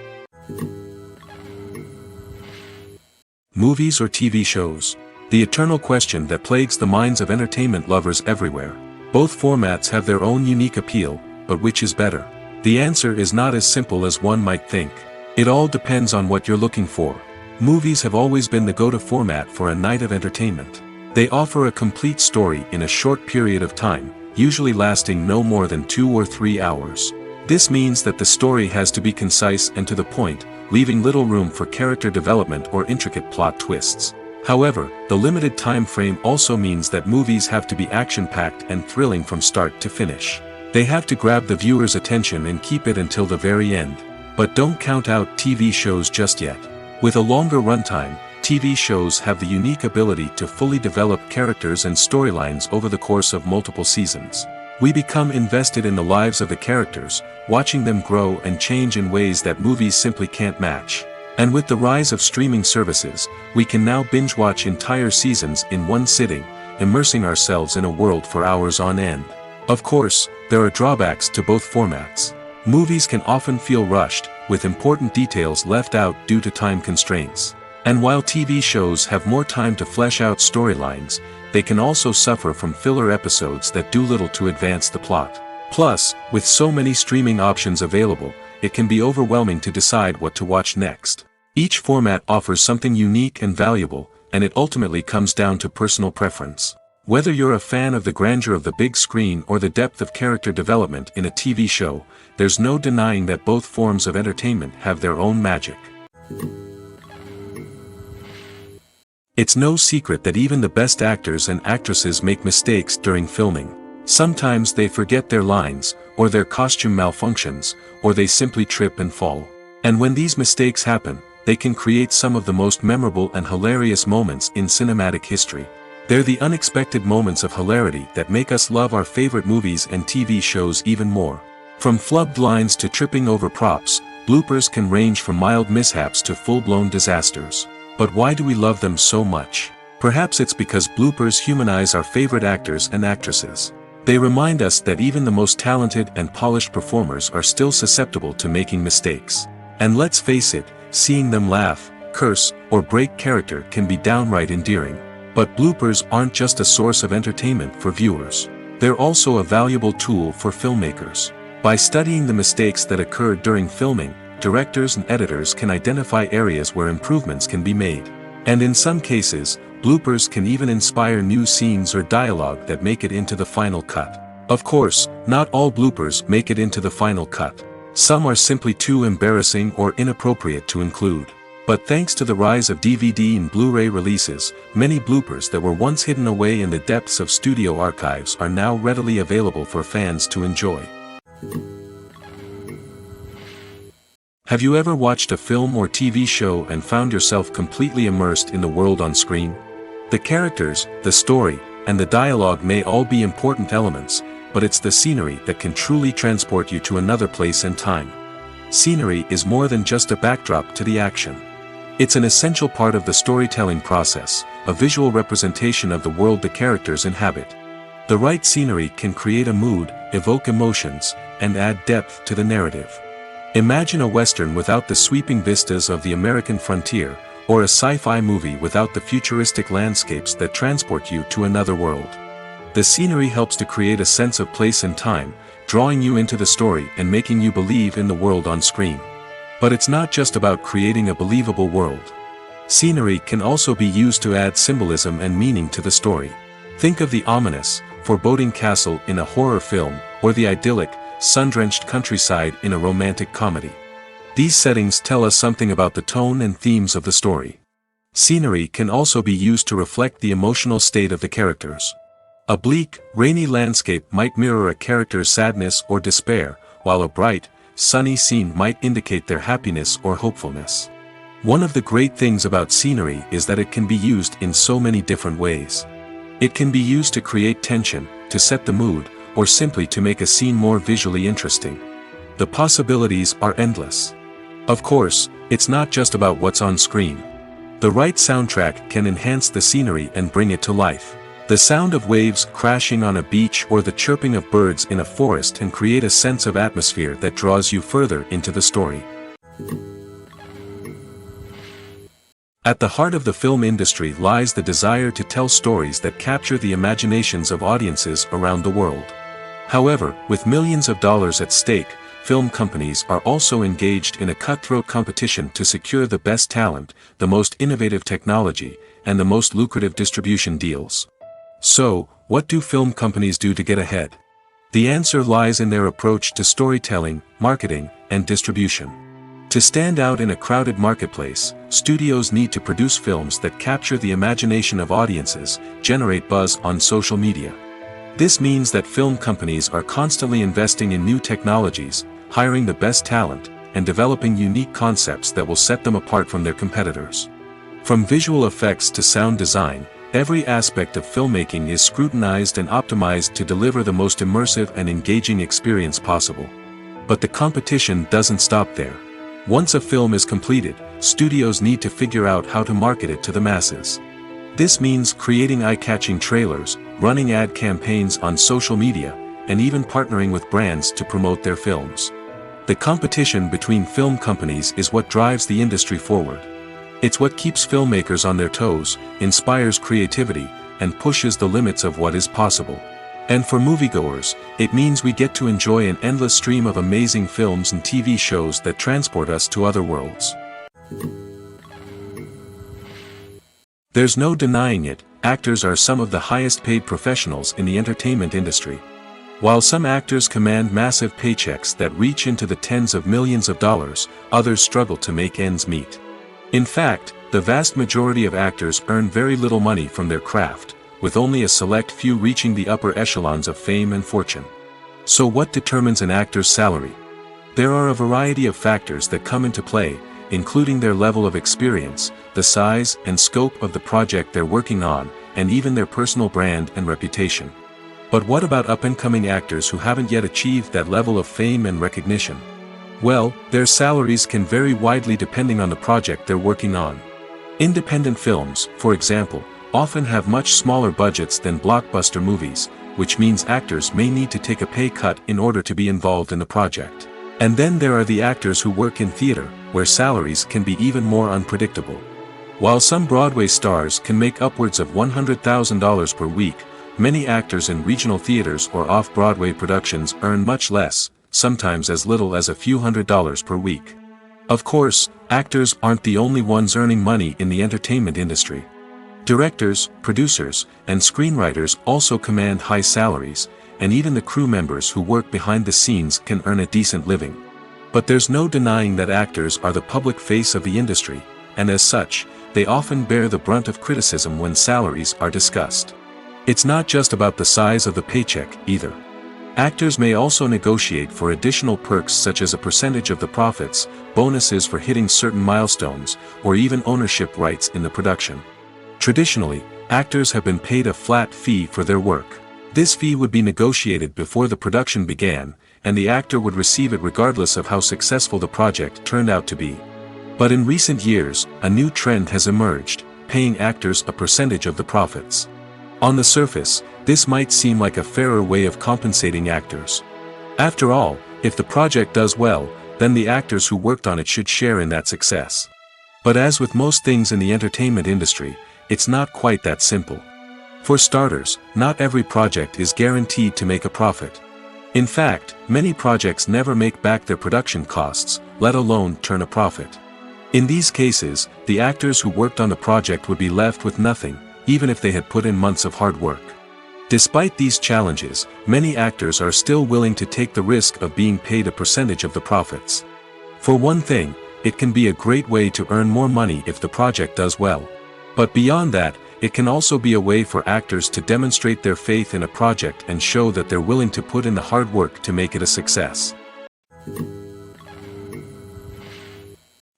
Speaker 1: Movies or TV shows? The eternal question that plagues the minds of entertainment lovers everywhere. Both formats have their own unique appeal, but which is better? The answer is not as simple as one might think. It all depends on what you're looking for. Movies have always been the go-to format for a night of entertainment. They offer a complete story in a short period of time, usually lasting no more than 2 or 3 hours. This means that the story has to be concise and to the point, leaving little room for character development or intricate plot twists. However, the limited time frame also means that movies have to be action-packed and thrilling from start to finish. They have to grab the viewer's attention and keep it until the very end. But don't count out TV shows just yet. With a longer runtime, TV shows have the unique ability to fully develop characters and storylines over the course of multiple seasons. We become invested in the lives of the characters, watching them grow and change in ways that movies simply can't match. And with the rise of streaming services, we can now binge-watch entire seasons in one sitting, immersing ourselves in a world for hours on end. Of course, there are drawbacks to both formats. Movies can often feel rushed, with important details left out due to time constraints. And while TV shows have more time to flesh out storylines, they can also suffer from filler episodes that do little to advance the plot. Plus, with so many streaming options available, it can be overwhelming to decide what to watch next. Each format offers something unique and valuable, and it ultimately comes down to personal preference. Whether you're a fan of the grandeur of the big screen or the depth of character development in a TV show, there's no denying that both forms of entertainment have their own magic. It's no secret that even the best actors and actresses make mistakes during filming. Sometimes they forget their lines, or their costume malfunctions, or they simply trip and fall. And when these mistakes happen, they can create some of the most memorable and hilarious moments in cinematic history. They're the unexpected moments of hilarity that make us love our favorite movies and TV shows even more. From flubbed lines to tripping over props, bloopers can range from mild mishaps to full-blown disasters. But why do we love them so much? Perhaps it's because bloopers humanize our favorite actors and actresses. They remind us that even the most talented and polished performers are still susceptible to making mistakes. And let's face it, seeing them laugh, curse, or break character can be downright endearing. But bloopers aren't just a source of entertainment for viewers. They're also a valuable tool for filmmakers. By studying the mistakes that occurred during filming, directors and editors can identify areas where improvements can be made. And in some cases, bloopers can even inspire new scenes or dialogue that make it into the final cut. Of course, not all bloopers make it into the final cut. Some are simply too embarrassing or inappropriate to include. But thanks to the rise of DVD and Blu-ray releases, many bloopers that were once hidden away in the depths of studio archives are now readily available for fans to enjoy. Have you ever watched a film or TV show and found yourself completely immersed in the world on screen? The characters, the story, and the dialogue may all be important elements, but it's the scenery that can truly transport you to another place and time. Scenery is more than just a backdrop to the action. It's an essential part of the storytelling process, a visual representation of the world the characters inhabit. The right scenery can create a mood, evoke emotions, and add depth to the narrative. Imagine a Western without the sweeping vistas of the American frontier, or a sci-fi movie without the futuristic landscapes that transport you to another world. The scenery helps to create a sense of place and time, drawing you into the story and making you believe in the world on screen. But it's not just about creating a believable world. Scenery can also be used to add symbolism and meaning to the story. Think of the ominous, foreboding castle in a horror film, or the idyllic, sun-drenched countryside in a romantic comedy. These settings tell us something about the tone and themes of the story. Scenery can also be used to reflect the emotional state of the characters. A bleak, rainy landscape might mirror a character's sadness or despair, while a bright, sunny scene might indicate their happiness or hopefulness. One of the great things about scenery is that it can be used in so many different ways. It can be used to create tension, to set the mood, or simply to make a scene more visually interesting. The possibilities are endless. Of course, it's not just about what's on screen. The right soundtrack can enhance the scenery and bring it to life. The sound of waves crashing on a beach or the chirping of birds in a forest can create a sense of atmosphere that draws you further into the story. At the heart of the film industry lies the desire to tell stories that capture the imaginations of audiences around the world. However, with millions of dollars at stake, film companies are also engaged in a cutthroat competition to secure the best talent, the most innovative technology, and the most lucrative distribution deals. So, what do film companies do to get ahead? The answer lies in their approach to storytelling, marketing, and distribution. To stand out in a crowded marketplace, studios need to produce films that capture the imagination of audiences, generate buzz on social media. This means that film companies are constantly investing in new technologies, hiring the best talent, and developing unique concepts that will set them apart from their competitors. From visual effects to sound design, every aspect of filmmaking is scrutinized and optimized to deliver the most immersive and engaging experience possible. But the competition doesn't stop there. Once a film is completed, studios need to figure out how to market it to the masses. This means creating eye-catching trailers, running ad campaigns on social media, and even partnering with brands to promote their films. The competition between film companies is what drives the industry forward. It's what keeps filmmakers on their toes, inspires creativity, and pushes the limits of what is possible. And for moviegoers, it means we get to enjoy an endless stream of amazing films and TV shows that transport us to other worlds. There's no denying it, actors are some of the highest paid professionals in the entertainment industry. While some actors command massive paychecks that reach into the tens of millions of dollars, others struggle to make ends meet. In fact, the vast majority of actors earn very little money from their craft, with only a select few reaching the upper echelons of fame and fortune. So what determines an actor's salary? There are a variety of factors that come into play, including their level of experience, the size and scope of the project they're working on, and even their personal brand and reputation. But what about up-and-coming actors who haven't yet achieved that level of fame and recognition? Well, their salaries can vary widely depending on the project they're working on. Independent films, for example, often have much smaller budgets than blockbuster movies, which means actors may need to take a pay cut in order to be involved in the project. And then there are the actors who work in theater, where salaries can be even more unpredictable. While some Broadway stars can make upwards of $100,000 per week, many actors in regional theaters or off-Broadway productions earn much less, sometimes as little as a few $100s per week. Of course, actors aren't the only ones earning money in the entertainment industry. Directors, producers, and screenwriters also command high salaries, and even the crew members who work behind the scenes can earn a decent living. But there's no denying that actors are the public face of the industry, and as such, they often bear the brunt of criticism when salaries are discussed. It's not just about the size of the paycheck, either. Actors may also negotiate for additional perks such as a percentage of the profits, bonuses for hitting certain milestones, or even ownership rights in the production. Traditionally, actors have been paid a flat fee for their work. This fee would be negotiated before the production began, and the actor would receive it regardless of how successful the project turned out to be. But in recent years, a new trend has emerged, paying actors a percentage of the profits. On the surface, this might seem like a fairer way of compensating actors. After all, if the project does well, then the actors who worked on it should share in that success. But as with most things in the entertainment industry, it's not quite that simple. For starters, not every project is guaranteed to make a profit. In fact, many projects never make back their production costs, let alone turn a profit. In these cases, the actors who worked on the project would be left with nothing, even if they had put in months of hard work. Despite these challenges, many actors are still willing to take the risk of being paid a percentage of the profits. For one thing, it can be a great way to earn more money if the project does well. But beyond that, it can also be a way for actors to demonstrate their faith in a project and show that they're willing to put in the hard work to make it a success.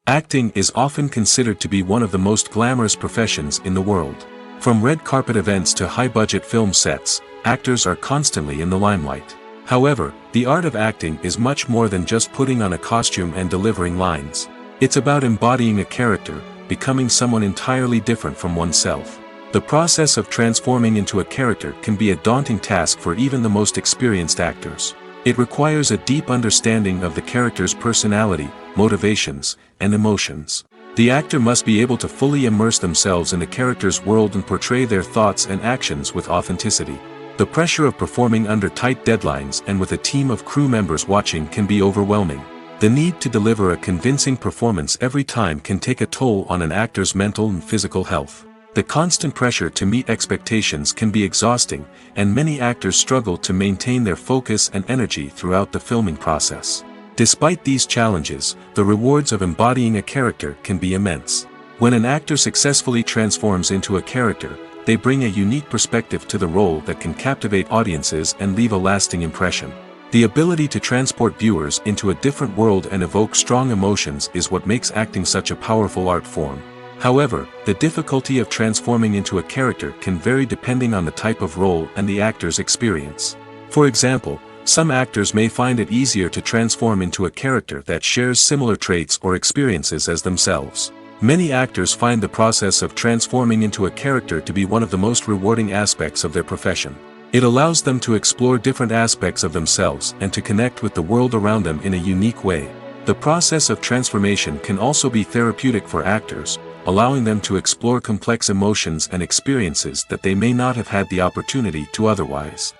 Speaker 1: Acting is often considered to be one of the most glamorous professions in the world. From red carpet events to high-budget film sets, actors are constantly in the limelight. However, the art of acting is much more than just putting on a costume and delivering lines. It's about embodying a character, becoming someone entirely different from oneself. The process of transforming into a character can be a daunting task for even the most experienced actors. It requires a deep understanding of the character's personality, motivations, and emotions. The actor must be able to fully immerse themselves in the character's world and portray their thoughts and actions with authenticity. The pressure of performing under tight deadlines and with a team of crew members watching can be overwhelming. The need to deliver a convincing performance every time can take a toll on an actor's mental and physical health. The constant pressure to meet expectations can be exhausting, and many actors struggle to maintain their focus and energy throughout the filming process. Despite these challenges, the rewards of embodying a character can be immense. When an actor successfully transforms into a character, they bring a unique perspective to the role that can captivate audiences and leave a lasting impression. The ability to transport viewers into a different world and evoke strong emotions is what makes acting such a powerful art form. However, the difficulty of transforming into a character can vary depending on the type of role and the actor's experience. For example, some actors may find it easier to transform into a character that shares similar traits or experiences as themselves. Many actors find the process of transforming into a character to be one of the most rewarding aspects of their profession. It allows them to explore different aspects of themselves and to connect with the world around them in a unique way. The process of transformation can also be therapeutic for actors, allowing them to explore complex emotions and experiences that they may not have had the opportunity to otherwise.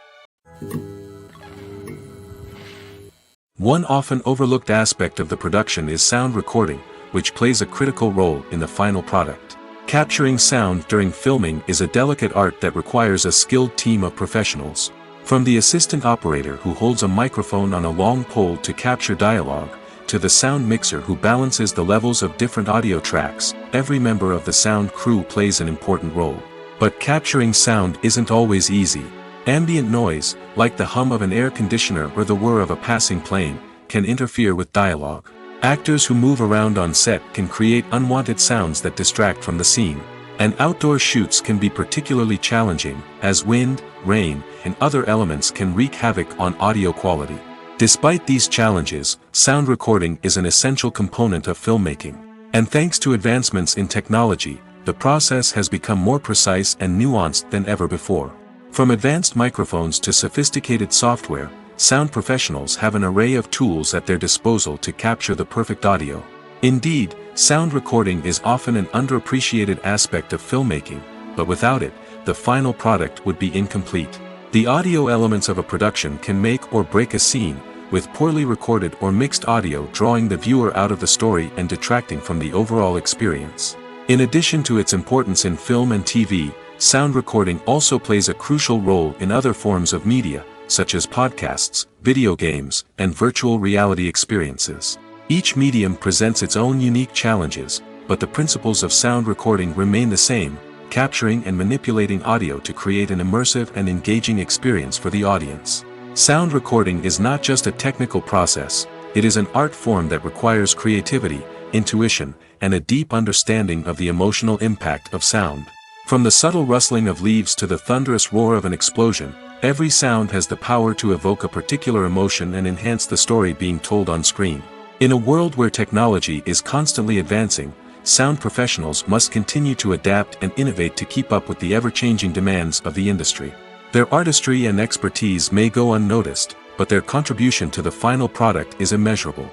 Speaker 1: One often overlooked aspect of the production is sound recording, which plays a critical role in the final product. Capturing sound during filming is a delicate art that requires a skilled team of professionals. From the assistant operator who holds a microphone on a long pole to capture dialogue, to the sound mixer who balances the levels of different audio tracks, every member of the sound crew plays an important role. But capturing sound isn't always easy. Ambient noise, like the hum of an air conditioner or the whir of a passing plane, can interfere with dialogue. Actors who move around on set can create unwanted sounds that distract from the scene. And outdoor shoots can be particularly challenging, as wind, rain, and other elements can wreak havoc on audio quality. Despite these challenges, sound recording is an essential component of filmmaking. And thanks to advancements in technology, the process has become more precise and nuanced than ever before. From advanced microphones to sophisticated software, sound professionals have an array of tools at their disposal to capture the perfect audio. Indeed, Sound recording is often an underappreciated aspect of filmmaking, but without it, the final product would be incomplete. The audio elements of a production can make or break a scene, with poorly recorded or mixed audio drawing the viewer out of the story and detracting from the overall experience. In addition to its importance in film and TV, sound recording also plays a crucial role in other forms of media, such as podcasts, video games, and virtual reality experiences. Each medium presents its own unique challenges, but the principles of sound recording remain the same, capturing and manipulating audio to create an immersive and engaging experience for the audience. Sound recording is not just a technical process, it is an art form that requires creativity, intuition, and a deep understanding of the emotional impact of sound. From the subtle rustling of leaves to the thunderous roar of an explosion, every sound has the power to evoke a particular emotion and enhance the story being told on screen. In a world where technology is constantly advancing, sound professionals must continue to adapt and innovate to keep up with the ever-changing demands of the industry. Their artistry and expertise may go unnoticed, but their contribution to the final product is immeasurable.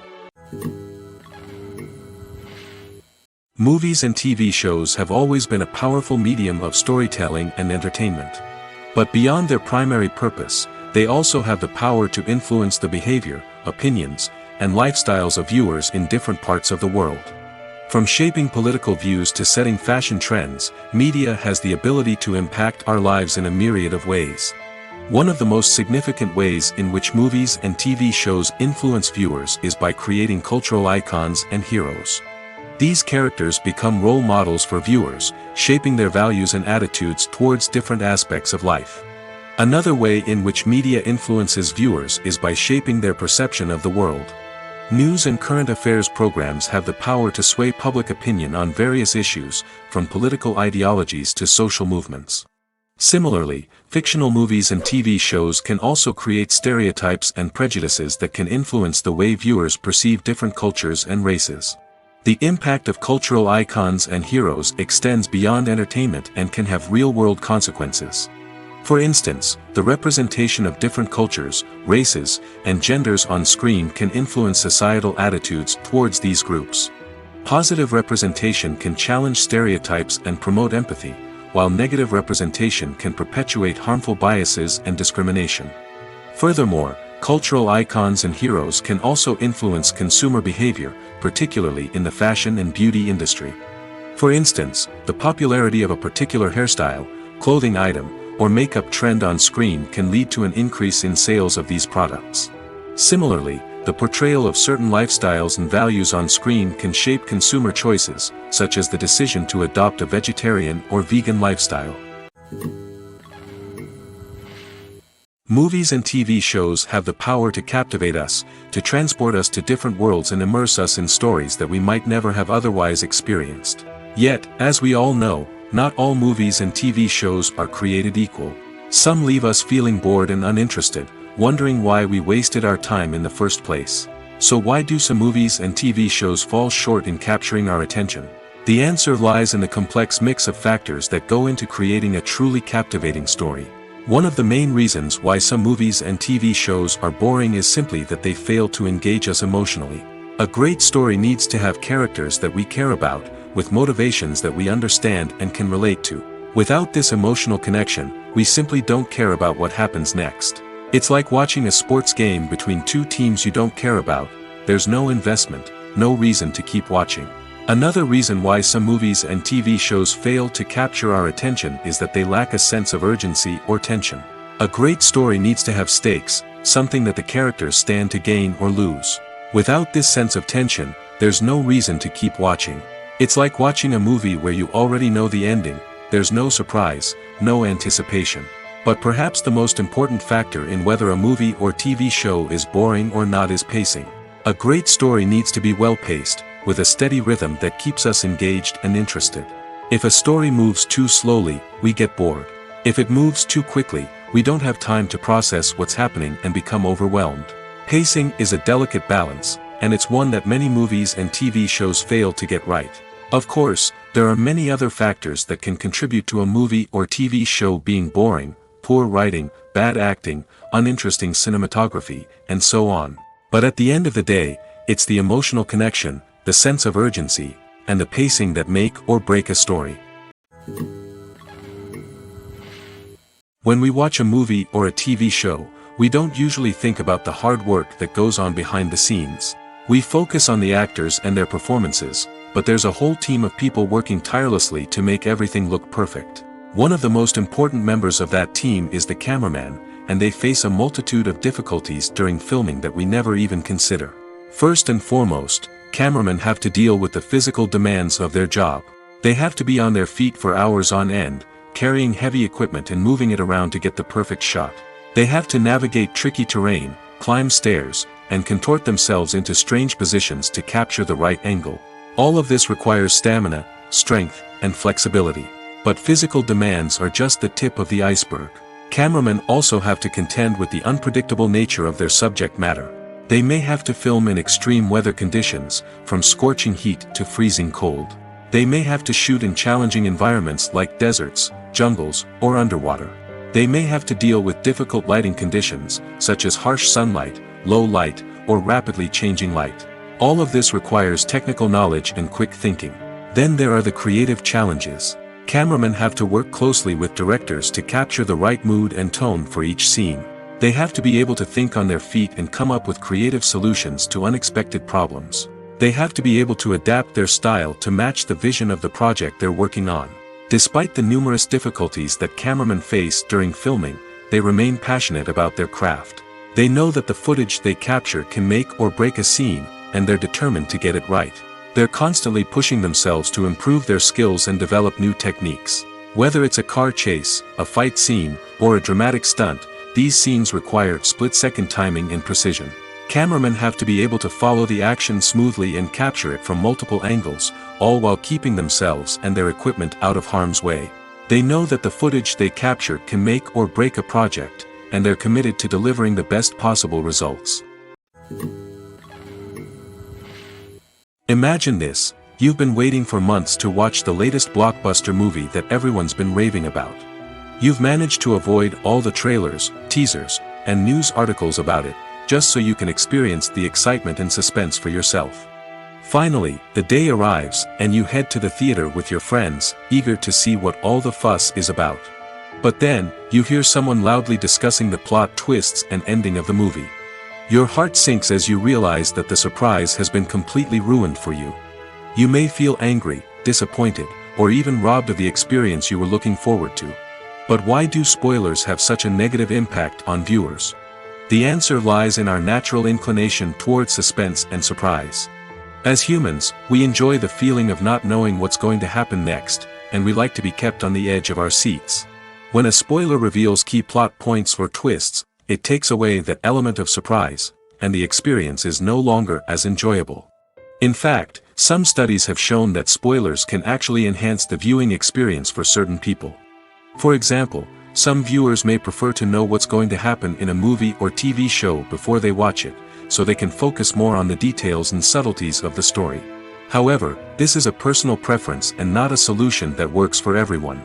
Speaker 1: Movies and TV shows have always been a powerful medium of storytelling and entertainment. But beyond their primary purpose, they also have the power to influence the behavior, opinions, and lifestyles of viewers in different parts of the world. From shaping political views to setting fashion trends, media has the ability to impact our lives in a myriad of ways. One of the most significant ways in which movies and TV shows influence viewers is by creating cultural icons and heroes. These characters become role models for viewers, shaping their values and attitudes towards different aspects of life. Another way in which media influences viewers is by shaping their perception of the world. News and current affairs programs have the power to sway public opinion on various issues, from political ideologies to social movements. Similarly, fictional movies and TV shows can also create stereotypes and prejudices that can influence the way viewers perceive different cultures and races. The impact of cultural icons and heroes extends beyond entertainment and can have real-world consequences. For instance, the representation of different cultures, races, and genders on screen can influence societal attitudes towards these groups. Positive representation can challenge stereotypes and promote empathy, while negative representation can perpetuate harmful biases and discrimination. Furthermore, cultural icons and heroes can also influence consumer behavior, particularly in the fashion and beauty industry. For instance, the popularity of a particular hairstyle, clothing item, or makeup trend on screen can lead to an increase in sales of these products. Similarly, the portrayal of certain lifestyles and values on screen can shape consumer choices, such as the decision to adopt a vegetarian or vegan lifestyle. Movies and TV shows have the power to captivate us, to transport us to different worlds and immerse us in stories that we might never have otherwise experienced. Yet, as we all know, not all movies and TV shows are created equal. Some leave us feeling bored and uninterested, wondering why we wasted our time in the first place. So why do some movies and TV shows fall short in capturing our attention? The answer lies in the complex mix of factors that go into creating a truly captivating story. One of the main reasons why some movies and TV shows are boring is simply that they fail to engage us emotionally. A great story needs to have characters that we care about, with motivations that we understand and can relate to. Without this emotional connection, we simply don't care about what happens next. It's like watching a sports game between two teams you don't care about. There's no investment, no reason to keep watching. Another reason why some movies and TV shows fail to capture our attention is that they lack a sense of urgency or tension. A great story needs to have stakes, something that the characters stand to gain or lose. Without this sense of tension, there's no reason to keep watching. It's like watching a movie where you already know the ending, there's no surprise, no anticipation. But perhaps the most important factor in whether a movie or TV show is boring or not is pacing. A great story needs to be well-paced, with a steady rhythm that keeps us engaged and interested. If a story moves too slowly, we get bored. If it moves too quickly, we don't have time to process what's happening and become overwhelmed. Pacing is a delicate balance, and it's one that many movies and TV shows fail to get right. Of course, there are many other factors that can contribute to a movie or TV show being boring: poor writing, bad acting, uninteresting cinematography, and so on. But at the end of the day, it's the emotional connection, the sense of urgency, and the pacing that make or break a story. When we watch a movie or a TV show, we don't usually think about the hard work that goes on behind the scenes. We focus on the actors and their performances, but there's a whole team of people working tirelessly to make everything look perfect. One of the most important members of that team is the cameraman, and they face a multitude of difficulties during filming that we never even consider. First and foremost, cameramen have to deal with the physical demands of their job. They have to be on their feet for hours on end, carrying heavy equipment and moving it around to get the perfect shot. They have to navigate tricky terrain, climb stairs, and contort themselves into strange positions to capture the right angle. All of this requires stamina, strength, and flexibility. But physical demands are just the tip of the iceberg. Cameramen also have to contend with the unpredictable nature of their subject matter. They may have to film in extreme weather conditions, from scorching heat to freezing cold. They may have to shoot in challenging environments like deserts, jungles, or underwater. They may have to deal with difficult lighting conditions, such as harsh sunlight, low light, or rapidly changing light. All of this requires technical knowledge and quick thinking. Then there are the creative challenges. Cameramen have to work closely with directors to capture the right mood and tone for each scene. They have to be able to think on their feet and come up with creative solutions to unexpected problems. They have to be able to adapt their style to match the vision of the project they're working on. Despite the numerous difficulties that cameramen face during filming, they remain passionate about their craft. They know that the footage they capture can make or break a scene, and they're determined to get it right. They're constantly pushing themselves to improve their skills and develop new techniques. Whether it's a car chase, a fight scene, or a dramatic stunt, these scenes require split-second timing and precision. Cameramen have to be able to follow the action smoothly and capture it from multiple angles, all while keeping themselves and their equipment out of harm's way. They know that the footage they capture can make or break a project, and they're committed to delivering the best possible results. Imagine this: you've been waiting for months to watch the latest blockbuster movie that everyone's been raving about. You've managed to avoid all the trailers, teasers, and news articles about it, just so you can experience the excitement and suspense for yourself. Finally, the day arrives, and you head to the theater with your friends, eager to see what all the fuss is about. But then, you hear someone loudly discussing the plot twists and ending of the movie. Your heart sinks as you realize that the surprise has been completely ruined for you. You may feel angry, disappointed, or even robbed of the experience you were looking forward to. But why do spoilers have such a negative impact on viewers? The answer lies in our natural inclination towards suspense and surprise. As humans, we enjoy the feeling of not knowing what's going to happen next, and we like to be kept on the edge of our seats. When a spoiler reveals key plot points or twists, it takes away that element of surprise, and the experience is no longer as enjoyable. In fact, some studies have shown that spoilers can actually enhance the viewing experience for certain people. For example, some viewers may prefer to know what's going to happen in a movie or TV show before they watch it, so they can focus more on the details and subtleties of the story. However, this is a personal preference and not a solution that works for everyone.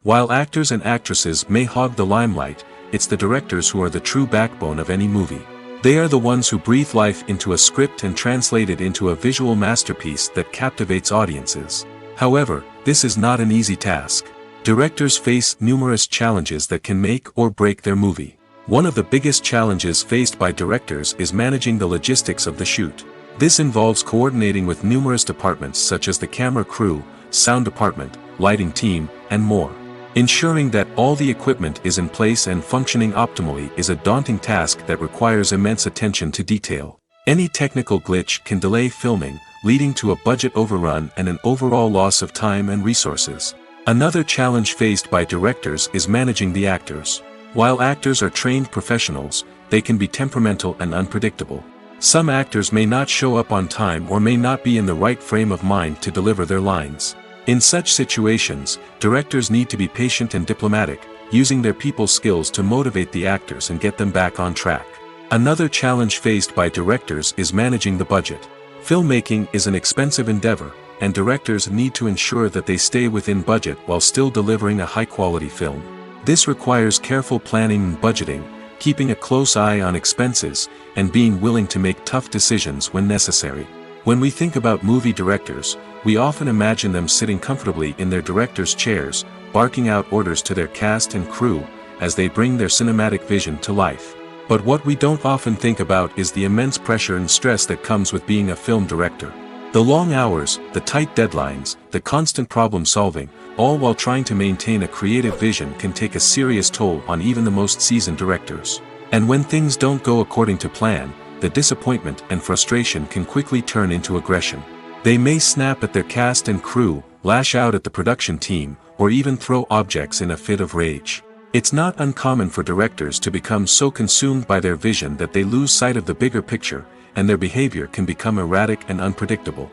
Speaker 1: While actors and actresses may hog the limelight, it's the directors who are the true backbone of any movie. They are the ones who breathe life into a script and translate it into a visual masterpiece that captivates audiences. However, this is not an easy task. Directors face numerous challenges that can make or break their movie. One of the biggest challenges faced by directors is managing the logistics of the shoot. This involves coordinating with numerous departments such as the camera crew, sound department, lighting team, and more. Ensuring that all the equipment is in place and functioning optimally is a daunting task that requires immense attention to detail. Any technical glitch can delay filming, leading to a budget overrun and an overall loss of time and resources. Another challenge faced by directors is managing the actors. While actors are trained professionals, they can be temperamental and unpredictable. Some actors may not show up on time or may not be in the right frame of mind to deliver their lines. In such situations, directors need to be patient and diplomatic, using their people skills to motivate the actors and get them back on track. Another challenge faced by directors is managing the budget. Filmmaking is an expensive endeavor, and directors need to ensure that they stay within budget while still delivering a high-quality film. This requires careful planning and budgeting, keeping a close eye on expenses, and being willing to make tough decisions when necessary. When we think about movie directors, we often imagine them sitting comfortably in their director's chairs, barking out orders to their cast and crew, as they bring their cinematic vision to life. But what we don't often think about is the immense pressure and stress that comes with being a film director. The long hours, the tight deadlines, the constant problem solving, all while trying to maintain a creative vision can take a serious toll on even the most seasoned directors. And when things don't go according to plan, the disappointment and frustration can quickly turn into aggression. They may snap at their cast and crew, lash out at the production team, or even throw objects in a fit of rage. It's not uncommon for directors to become so consumed by their vision that they lose sight of the bigger picture, and their behavior can become erratic and unpredictable.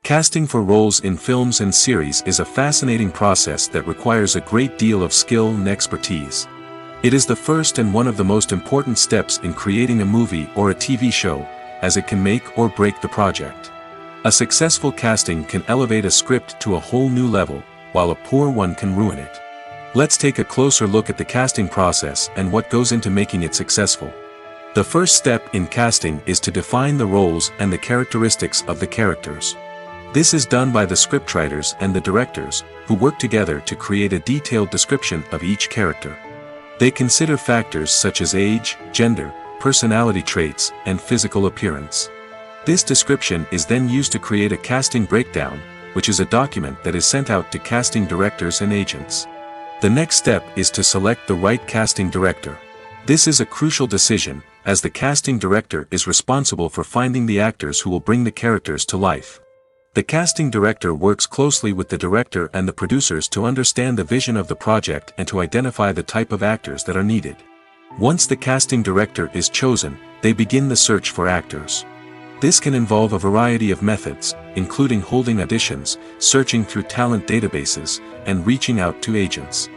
Speaker 1: Casting for roles in films and series is a fascinating process that requires a great deal of skill and expertise. It is the first and one of the most important steps in creating a movie or a TV show, as it can make or break the project. A successful casting can elevate a script to a whole new level, while a poor one can ruin it. Let's take a closer look at the casting process and what goes into making it successful. The first step in casting is to define the roles and the characteristics of the characters. This is done by the scriptwriters and the directors, who work together to create a detailed description of each character. They consider factors such as age, gender, personality traits, and physical appearance. This description is then used to create a casting breakdown, which is a document that is sent out to casting directors and agents. The next step is to select the right casting director. This is a crucial decision, as the casting director is responsible for finding the actors who will bring the characters to life. The casting director works closely with the director and the producers to understand the vision of the project and to identify the type of actors that are needed. Once the casting director is chosen, they begin the search for actors. This can involve a variety of methods, including holding auditions, searching through talent databases, and reaching out to agents.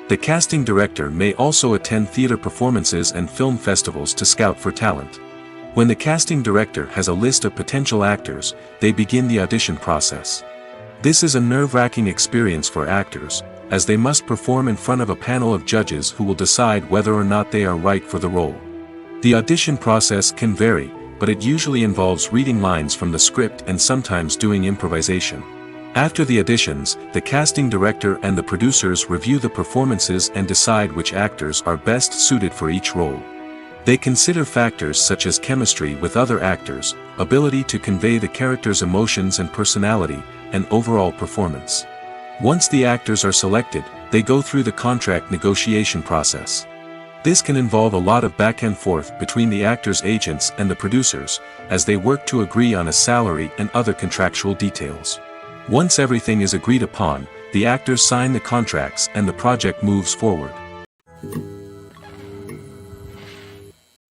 Speaker 1: The casting director may also attend theater performances and film festivals to scout for talent. When the casting director has a list of potential actors, they begin the audition process. This is a nerve-wracking experience for actors, as they must perform in front of a panel of judges who will decide whether or not they are right for the role. The audition process can vary, but it usually involves reading lines from the script and sometimes doing improvisation. After the auditions, the casting director and the producers review the performances and decide which actors are best suited for each role. They consider factors such as chemistry with other actors, ability to convey the character's emotions and personality, and overall performance. Once the actors are selected, they go through the contract negotiation process. This can involve a lot of back and forth between the actors' agents and the producers, as they work to agree on a salary and other contractual details. Once everything is agreed upon, the actors sign the contracts and the project moves forward.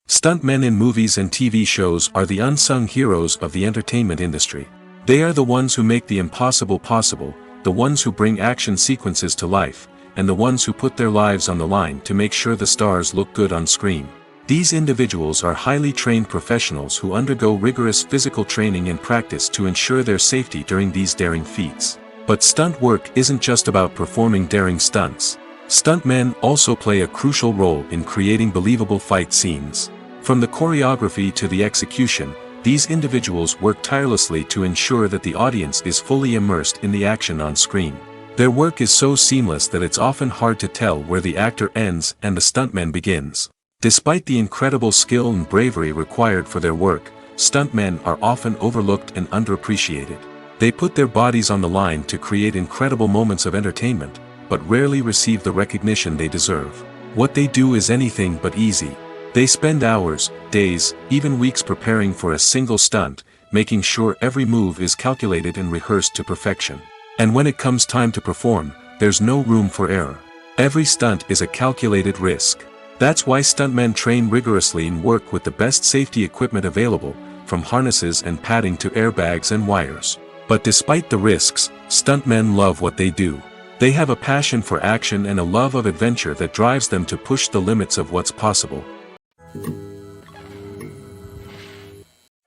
Speaker 1: Stuntmen in movies and TV shows are the unsung heroes of the entertainment industry. They are the ones who make the impossible possible, the ones who bring action sequences to life, and the ones who put their lives on the line to make sure the stars look good on screen. These individuals are highly trained professionals who undergo rigorous physical training and practice to ensure their safety during these daring feats. But stunt work isn't just about performing daring stunts. Stuntmen also play a crucial role in creating believable fight scenes. From the choreography to the execution, these individuals work tirelessly to ensure that the audience is fully immersed in the action on screen. Their work is so seamless that it's often hard to tell where the actor ends and the stuntman begins. Despite the incredible skill and bravery required for their work, stuntmen are often overlooked and underappreciated. They put their bodies on the line to create incredible moments of entertainment, but rarely receive the recognition they deserve. What they do is anything but easy. They spend hours, days, even weeks preparing for a single stunt, making sure every move is calculated and rehearsed to perfection. And when it comes time to perform, there's no room for error. Every stunt is a calculated risk. That's why stuntmen train rigorously and work with the best safety equipment available, from harnesses and padding to airbags and wires. But despite the risks, stuntmen love what they do. They have a passion for action and a love of adventure that drives them to push the limits of what's possible.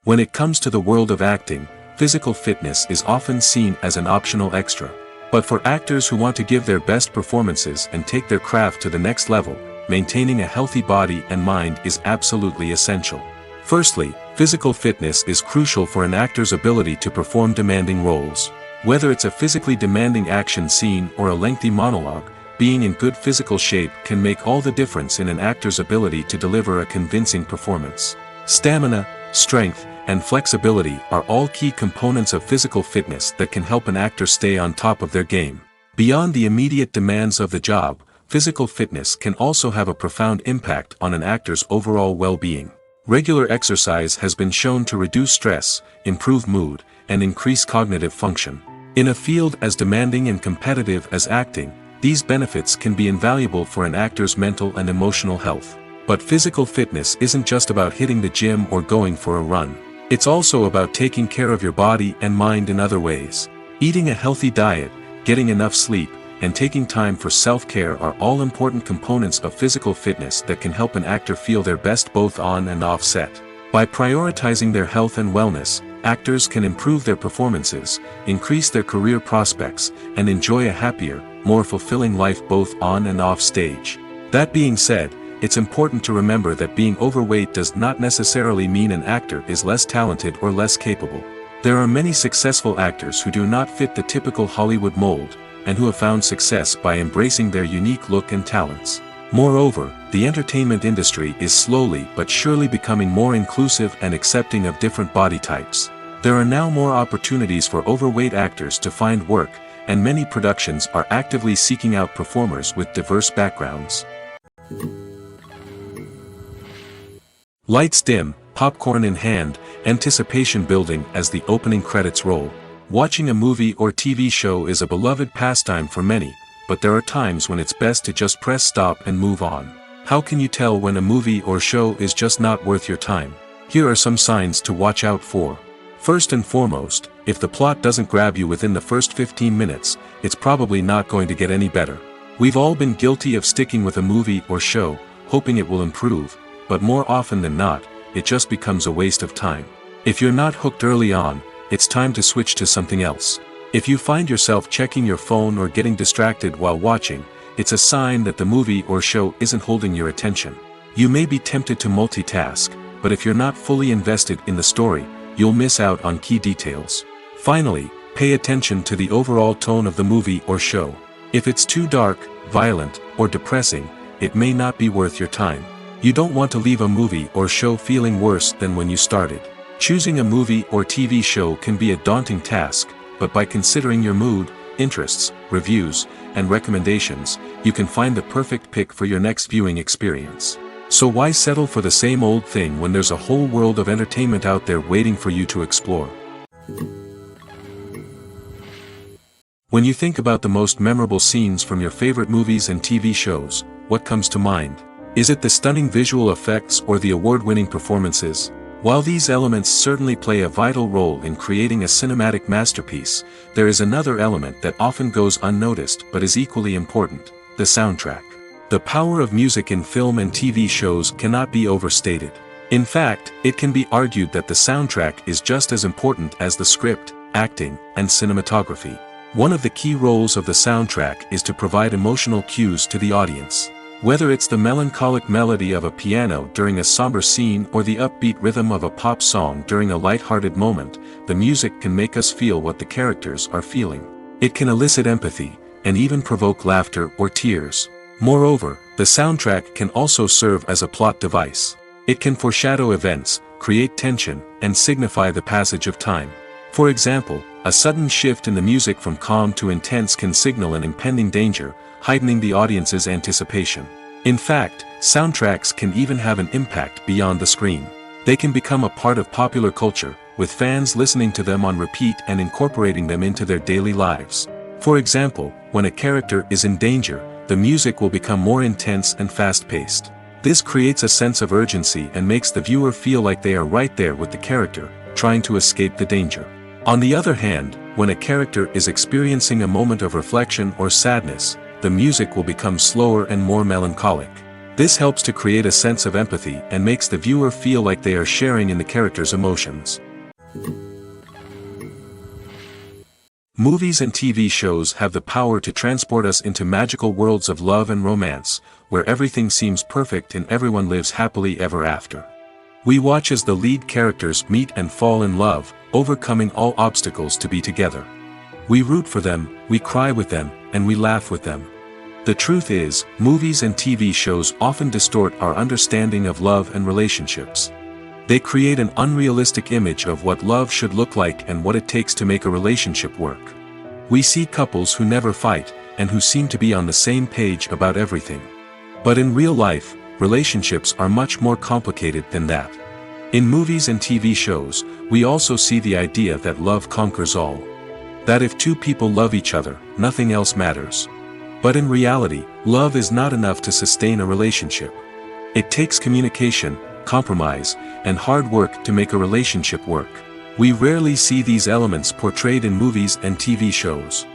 Speaker 1: When it comes to the world of acting, physical fitness is often seen as an optional extra. But for actors who want to give their best performances and take their craft to the next level, maintaining a healthy body and mind is absolutely essential. Firstly, physical fitness is crucial for an actor's ability to perform demanding roles. Whether it's a physically demanding action scene or a lengthy monologue, being in good physical shape can make all the difference in an actor's ability to deliver a convincing performance. Stamina, strength, and flexibility are all key components of physical fitness that can help an actor stay on top of their game. Beyond the immediate demands of the job, physical fitness can also have a profound impact on an actor's overall well-being. Regular exercise has been shown to reduce stress, improve mood, and increase cognitive function. In a field as demanding and competitive as acting, these benefits can be invaluable for an actor's mental and emotional health. But physical fitness isn't just about hitting the gym or going for a run. It's also about taking care of your body and mind in other ways. Eating a healthy diet, getting enough sleep, and taking time for self-care are all important components of physical fitness that can help an actor feel their best both on and off set. By prioritizing their health and wellness, actors can improve their performances, increase their career prospects, and enjoy a happier, more fulfilling life both on and off stage. That being said, it's important to remember that being overweight does not necessarily mean an actor is less talented or less capable. There are many successful actors who do not fit the typical Hollywood mold, and who have found success by embracing their unique look and talents. Moreover, the entertainment industry is slowly but surely becoming more inclusive and accepting of different body types. There are now more opportunities for overweight actors to find work, and many productions are actively seeking out performers with diverse backgrounds. Lights dim, popcorn in hand, anticipation building as the opening credits roll. Watching a movie or TV show is a beloved pastime for many, but there are times when it's best to just press stop and move on. How can you tell when a movie or show is just not worth your time? Here are some signs to watch out for. First and foremost, if the plot doesn't grab you within the first 15 minutes, it's probably not going to get any better. We've all been guilty of sticking with a movie or show, hoping it will improve, but more often than not, it just becomes a waste of time. If you're not hooked early on, it's time to switch to something else. If you find yourself checking your phone or getting distracted while watching, it's a sign that the movie or show isn't holding your attention. You may be tempted to multitask, but if you're not fully invested in the story, you'll miss out on key details. Finally, pay attention to the overall tone of the movie or show. If it's too dark, violent, or depressing, it may not be worth your time. You don't want to leave a movie or show feeling worse than when you started. Choosing a movie or TV show can be a daunting task, but by considering your mood, interests, reviews, and recommendations, you can find the perfect pick for your next viewing experience. So why settle for the same old thing when there's a whole world of entertainment out there waiting for you to explore? When you think about the most memorable scenes from your favorite movies and TV shows, what comes to mind? Is it the stunning visual effects or the award-winning performances? While these elements certainly play a vital role in creating a cinematic masterpiece, there is another element that often goes unnoticed but is equally important: the soundtrack. The power of music in film and TV shows cannot be overstated. In fact, it can be argued that the soundtrack is just as important as the script, acting, and cinematography. One of the key roles of the soundtrack is to provide emotional cues to the audience. Whether it's the melancholic melody of a piano during a somber scene or the upbeat rhythm of a pop song during a light-hearted moment, the music can make us feel what the characters are feeling. It can elicit empathy, and even provoke laughter or tears. Moreover, the soundtrack can also serve as a plot device. It can foreshadow events, create tension, and signify the passage of time. For example, a sudden shift in the music from calm to intense can signal an impending danger, heightening the audience's anticipation. In fact, soundtracks can even have an impact beyond the screen. They can become a part of popular culture, with fans listening to them on repeat and incorporating them into their daily lives. For example, when a character is in danger, the music will become more intense and fast-paced. This creates a sense of urgency and makes the viewer feel like they are right there with the character, trying to escape the danger. On the other hand, when a character is experiencing a moment of reflection or sadness, the music will become slower and more melancholic. This helps to create a sense of empathy and makes the viewer feel like they are sharing in the character's emotions. Movies and TV shows have the power to transport us into magical worlds of love and romance, where everything seems perfect and everyone lives happily ever after. We watch as the lead characters meet and fall in love, overcoming all obstacles to be together. We root for them, we cry with them, and we laugh with them. The truth is, movies and TV shows often distort our understanding of love and relationships. They create an unrealistic image of what love should look like and what it takes to make a relationship work. We see couples who never fight, and who seem to be on the same page about everything. But in real life, relationships are much more complicated than that. In movies and TV shows, we also see the idea that love conquers all. That if two people love each other, nothing else matters. But in reality, love is not enough to sustain a relationship. It takes communication, compromise, and hard work to make a relationship work. We rarely see these elements portrayed in movies and TV shows.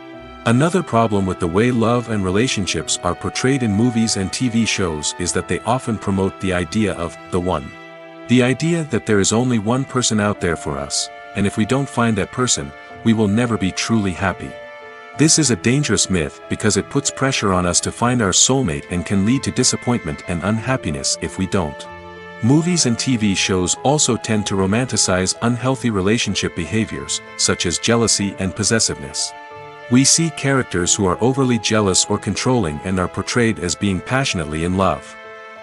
Speaker 1: Another problem with the way love and relationships are portrayed in movies and TV shows is that they often promote the idea of the one. The idea that there is only one person out there for us, and if we don't find that person, we will never be truly happy. This is a dangerous myth because it puts pressure on us to find our soulmate and can lead to disappointment and unhappiness if we don't. Movies and TV shows also tend to romanticize unhealthy relationship behaviors, such as jealousy and possessiveness. We see characters who are overly jealous or controlling and are portrayed as being passionately in love.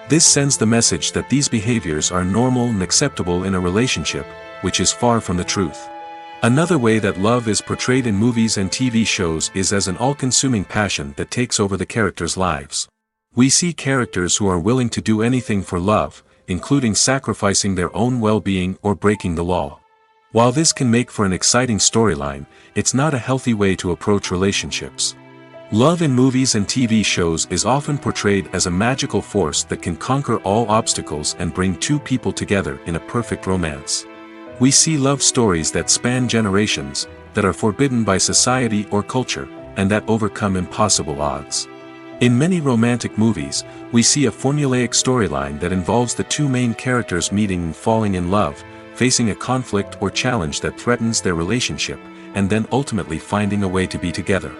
Speaker 1: This sends the message that these behaviors are normal and acceptable in a relationship, which is far from the truth. Another way that love is portrayed in movies and TV shows is as an all-consuming passion that takes over the characters' lives. We see characters who are willing to do anything for love, including sacrificing their own well-being or breaking the law. While this can make for an exciting storyline, it's not a healthy way to approach relationships. Love in movies and TV shows is often portrayed as a magical force that can conquer all obstacles and bring two people together in a perfect romance. We see love stories that span generations, that are forbidden by society or culture, and that overcome impossible odds. In many romantic movies, we see a formulaic storyline that involves the two main characters meeting and falling in love, facing a conflict or challenge that threatens their relationship, and then ultimately finding a way to be together.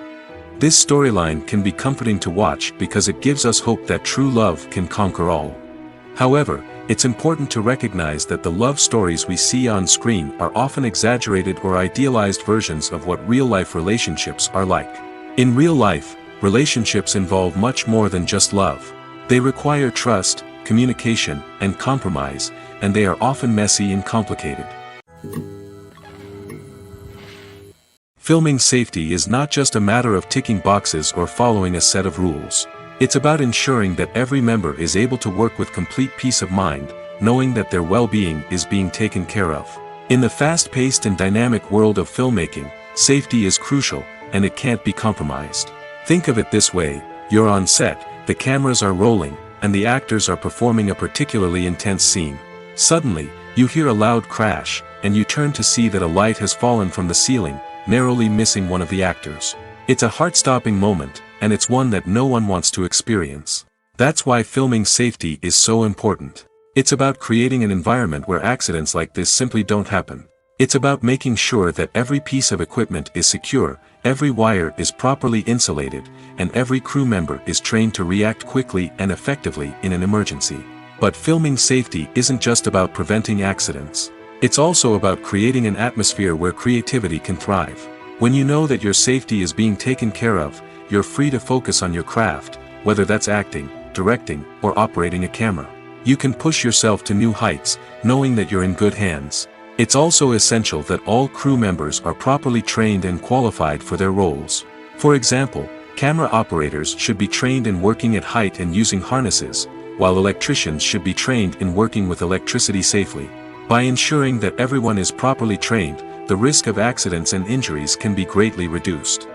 Speaker 1: This storyline can be comforting to watch because it gives us hope that true love can conquer all. However, it's important to recognize that the love stories we see on screen are often exaggerated or idealized versions of what real-life relationships are like. In real life, relationships involve much more than just love. They require trust, communication, and compromise, and they are often messy and complicated. Filming safety is not just a matter of ticking boxes or following a set of rules. It's about ensuring that every member is able to work with complete peace of mind, knowing that their well-being is being taken care of. In the fast-paced and dynamic world of filmmaking, safety is crucial, and it can't be compromised. Think of it this way: you're on set, the cameras are rolling, and the actors are performing a particularly intense scene. Suddenly, you hear a loud crash, and you turn to see that a light has fallen from the ceiling, narrowly missing one of the actors. It's a heart-stopping moment, and it's one that no one wants to experience. That's why filming safety is so important. It's about creating an environment where accidents like this simply don't happen. It's about making sure that every piece of equipment is secure, every wire is properly insulated, and every crew member is trained to react quickly and effectively in an emergency. But filming safety isn't just about preventing accidents. It's also about creating an atmosphere where creativity can thrive. When you know that your safety is being taken care of, you're free to focus on your craft, whether that's acting, directing, or operating a camera. You can push yourself to new heights, knowing that you're in good hands. It's also essential that all crew members are properly trained and qualified for their roles. For example, camera operators should be trained in working at height and using harnesses, while electricians should be trained in working with electricity safely. By ensuring that everyone is properly trained, the risk of accidents and injuries can be greatly reduced.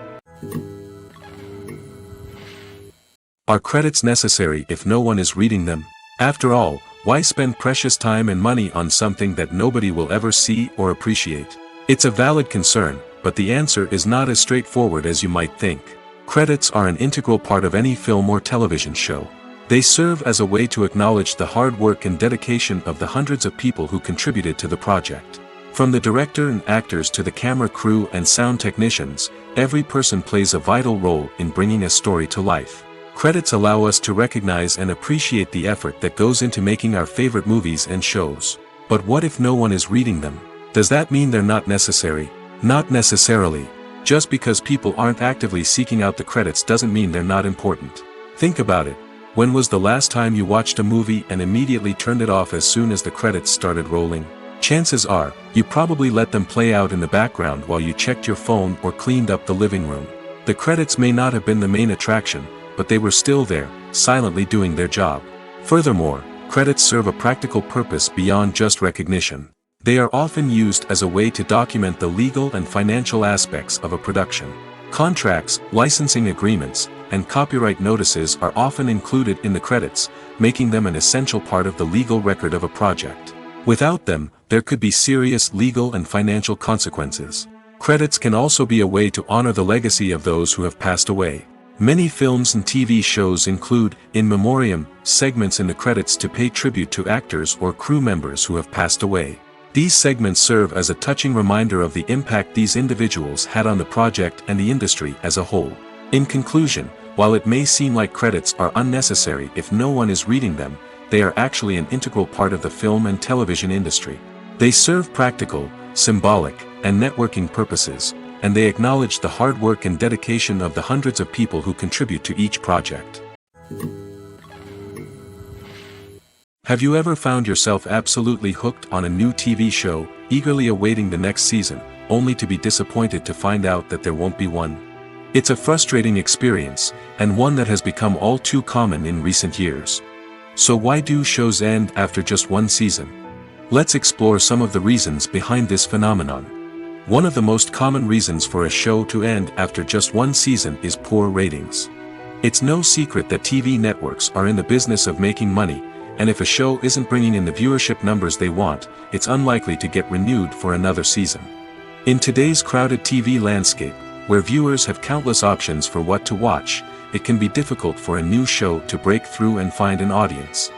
Speaker 1: Are credits necessary if no one is reading them? After all, why spend precious time and money on something that nobody will ever see or appreciate? It's a valid concern, but the answer is not as straightforward as you might think. Credits are an integral part of any film or television show. They serve as a way to acknowledge the hard work and dedication of the hundreds of people who contributed to the project. From the director and actors to the camera crew and sound technicians, every person plays a vital role in bringing a story to life. Credits allow us to recognize and appreciate the effort that goes into making our favorite movies and shows. But what if no one is reading them? Does that mean they're not necessary? Not necessarily. Just because people aren't actively seeking out the credits doesn't mean they're not important. Think about it. When was the last time you watched a movie and immediately turned it off as soon as the credits started rolling? Chances are, you probably let them play out in the background while you checked your phone or cleaned up the living room. The credits may not have been the main attraction, but they were still there, silently doing their job. Furthermore, credits serve a practical purpose beyond just recognition. They are often used as a way to document the legal and financial aspects of a production. Contracts, licensing agreements, and copyright notices are often included in the credits, making them an essential part of the legal record of a project. Without them, there could be serious legal and financial consequences. Credits can also be a way to honor the legacy of those who have passed away. Many films and TV shows include, in memoriam, segments in the credits to pay tribute to actors or crew members who have passed away. These segments serve as a touching reminder of the impact these individuals had on the project and the industry as a whole. In conclusion, while it may seem like credits are unnecessary if no one is reading them, they are actually an integral part of the film and television industry. They serve practical, symbolic, and networking purposes, and they acknowledge the hard work and dedication of the hundreds of people who contribute to each project. Have you ever found yourself absolutely hooked on a new TV show, eagerly awaiting the next season, only to be disappointed to find out that there won't be one? It's a frustrating experience, and one that has become all too common in recent years. So why do shows end after just one season? Let's explore some of the reasons behind this phenomenon. One of the most common reasons for a show to end after just one season is poor ratings. It's no secret that TV networks are in the business of making money, and if a show isn't bringing in the viewership numbers they want, it's unlikely to get renewed for another season. In today's crowded TV landscape, where viewers have countless options for what to watch, it can be difficult for a new show to break through and find an audience.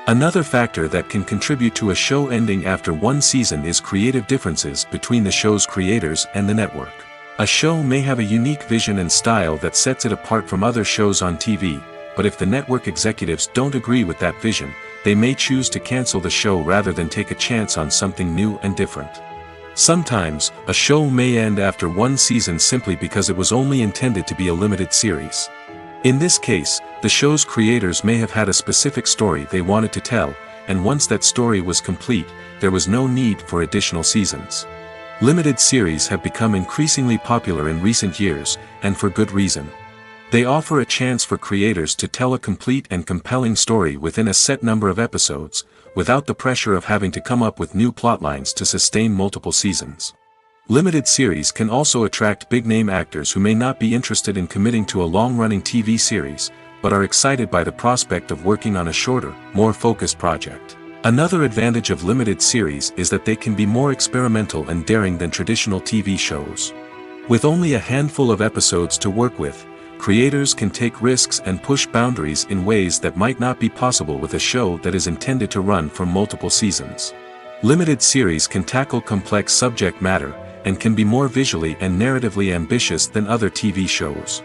Speaker 1: Another factor that can contribute to a show ending after one season is creative differences between the show's creators and the network. A show may have a unique vision and style that sets it apart from other shows on TV, but if the network executives don't agree with that vision, they may choose to cancel the show rather than take a chance on something new and different. Sometimes, a show may end after one season simply because it was only intended to be a limited series. In this case, the show's creators may have had a specific story they wanted to tell, and once that story was complete, there was no need for additional seasons. Limited series have become increasingly popular in recent years, and for good reason. They offer a chance for creators to tell a complete and compelling story within a set number of episodes, without the pressure of having to come up with new plotlines to sustain multiple seasons. Limited series can also attract big-name actors who may not be interested in committing to a long-running TV series, but are excited by the prospect of working on a shorter, more focused project. Another advantage of limited series is that they can be more experimental and daring than traditional TV shows. With only a handful of episodes to work with, creators can take risks and push boundaries in ways that might not be possible with a show that is intended to run for multiple seasons. Limited series can tackle complex subject matter, and can be more visually and narratively ambitious than other TV shows.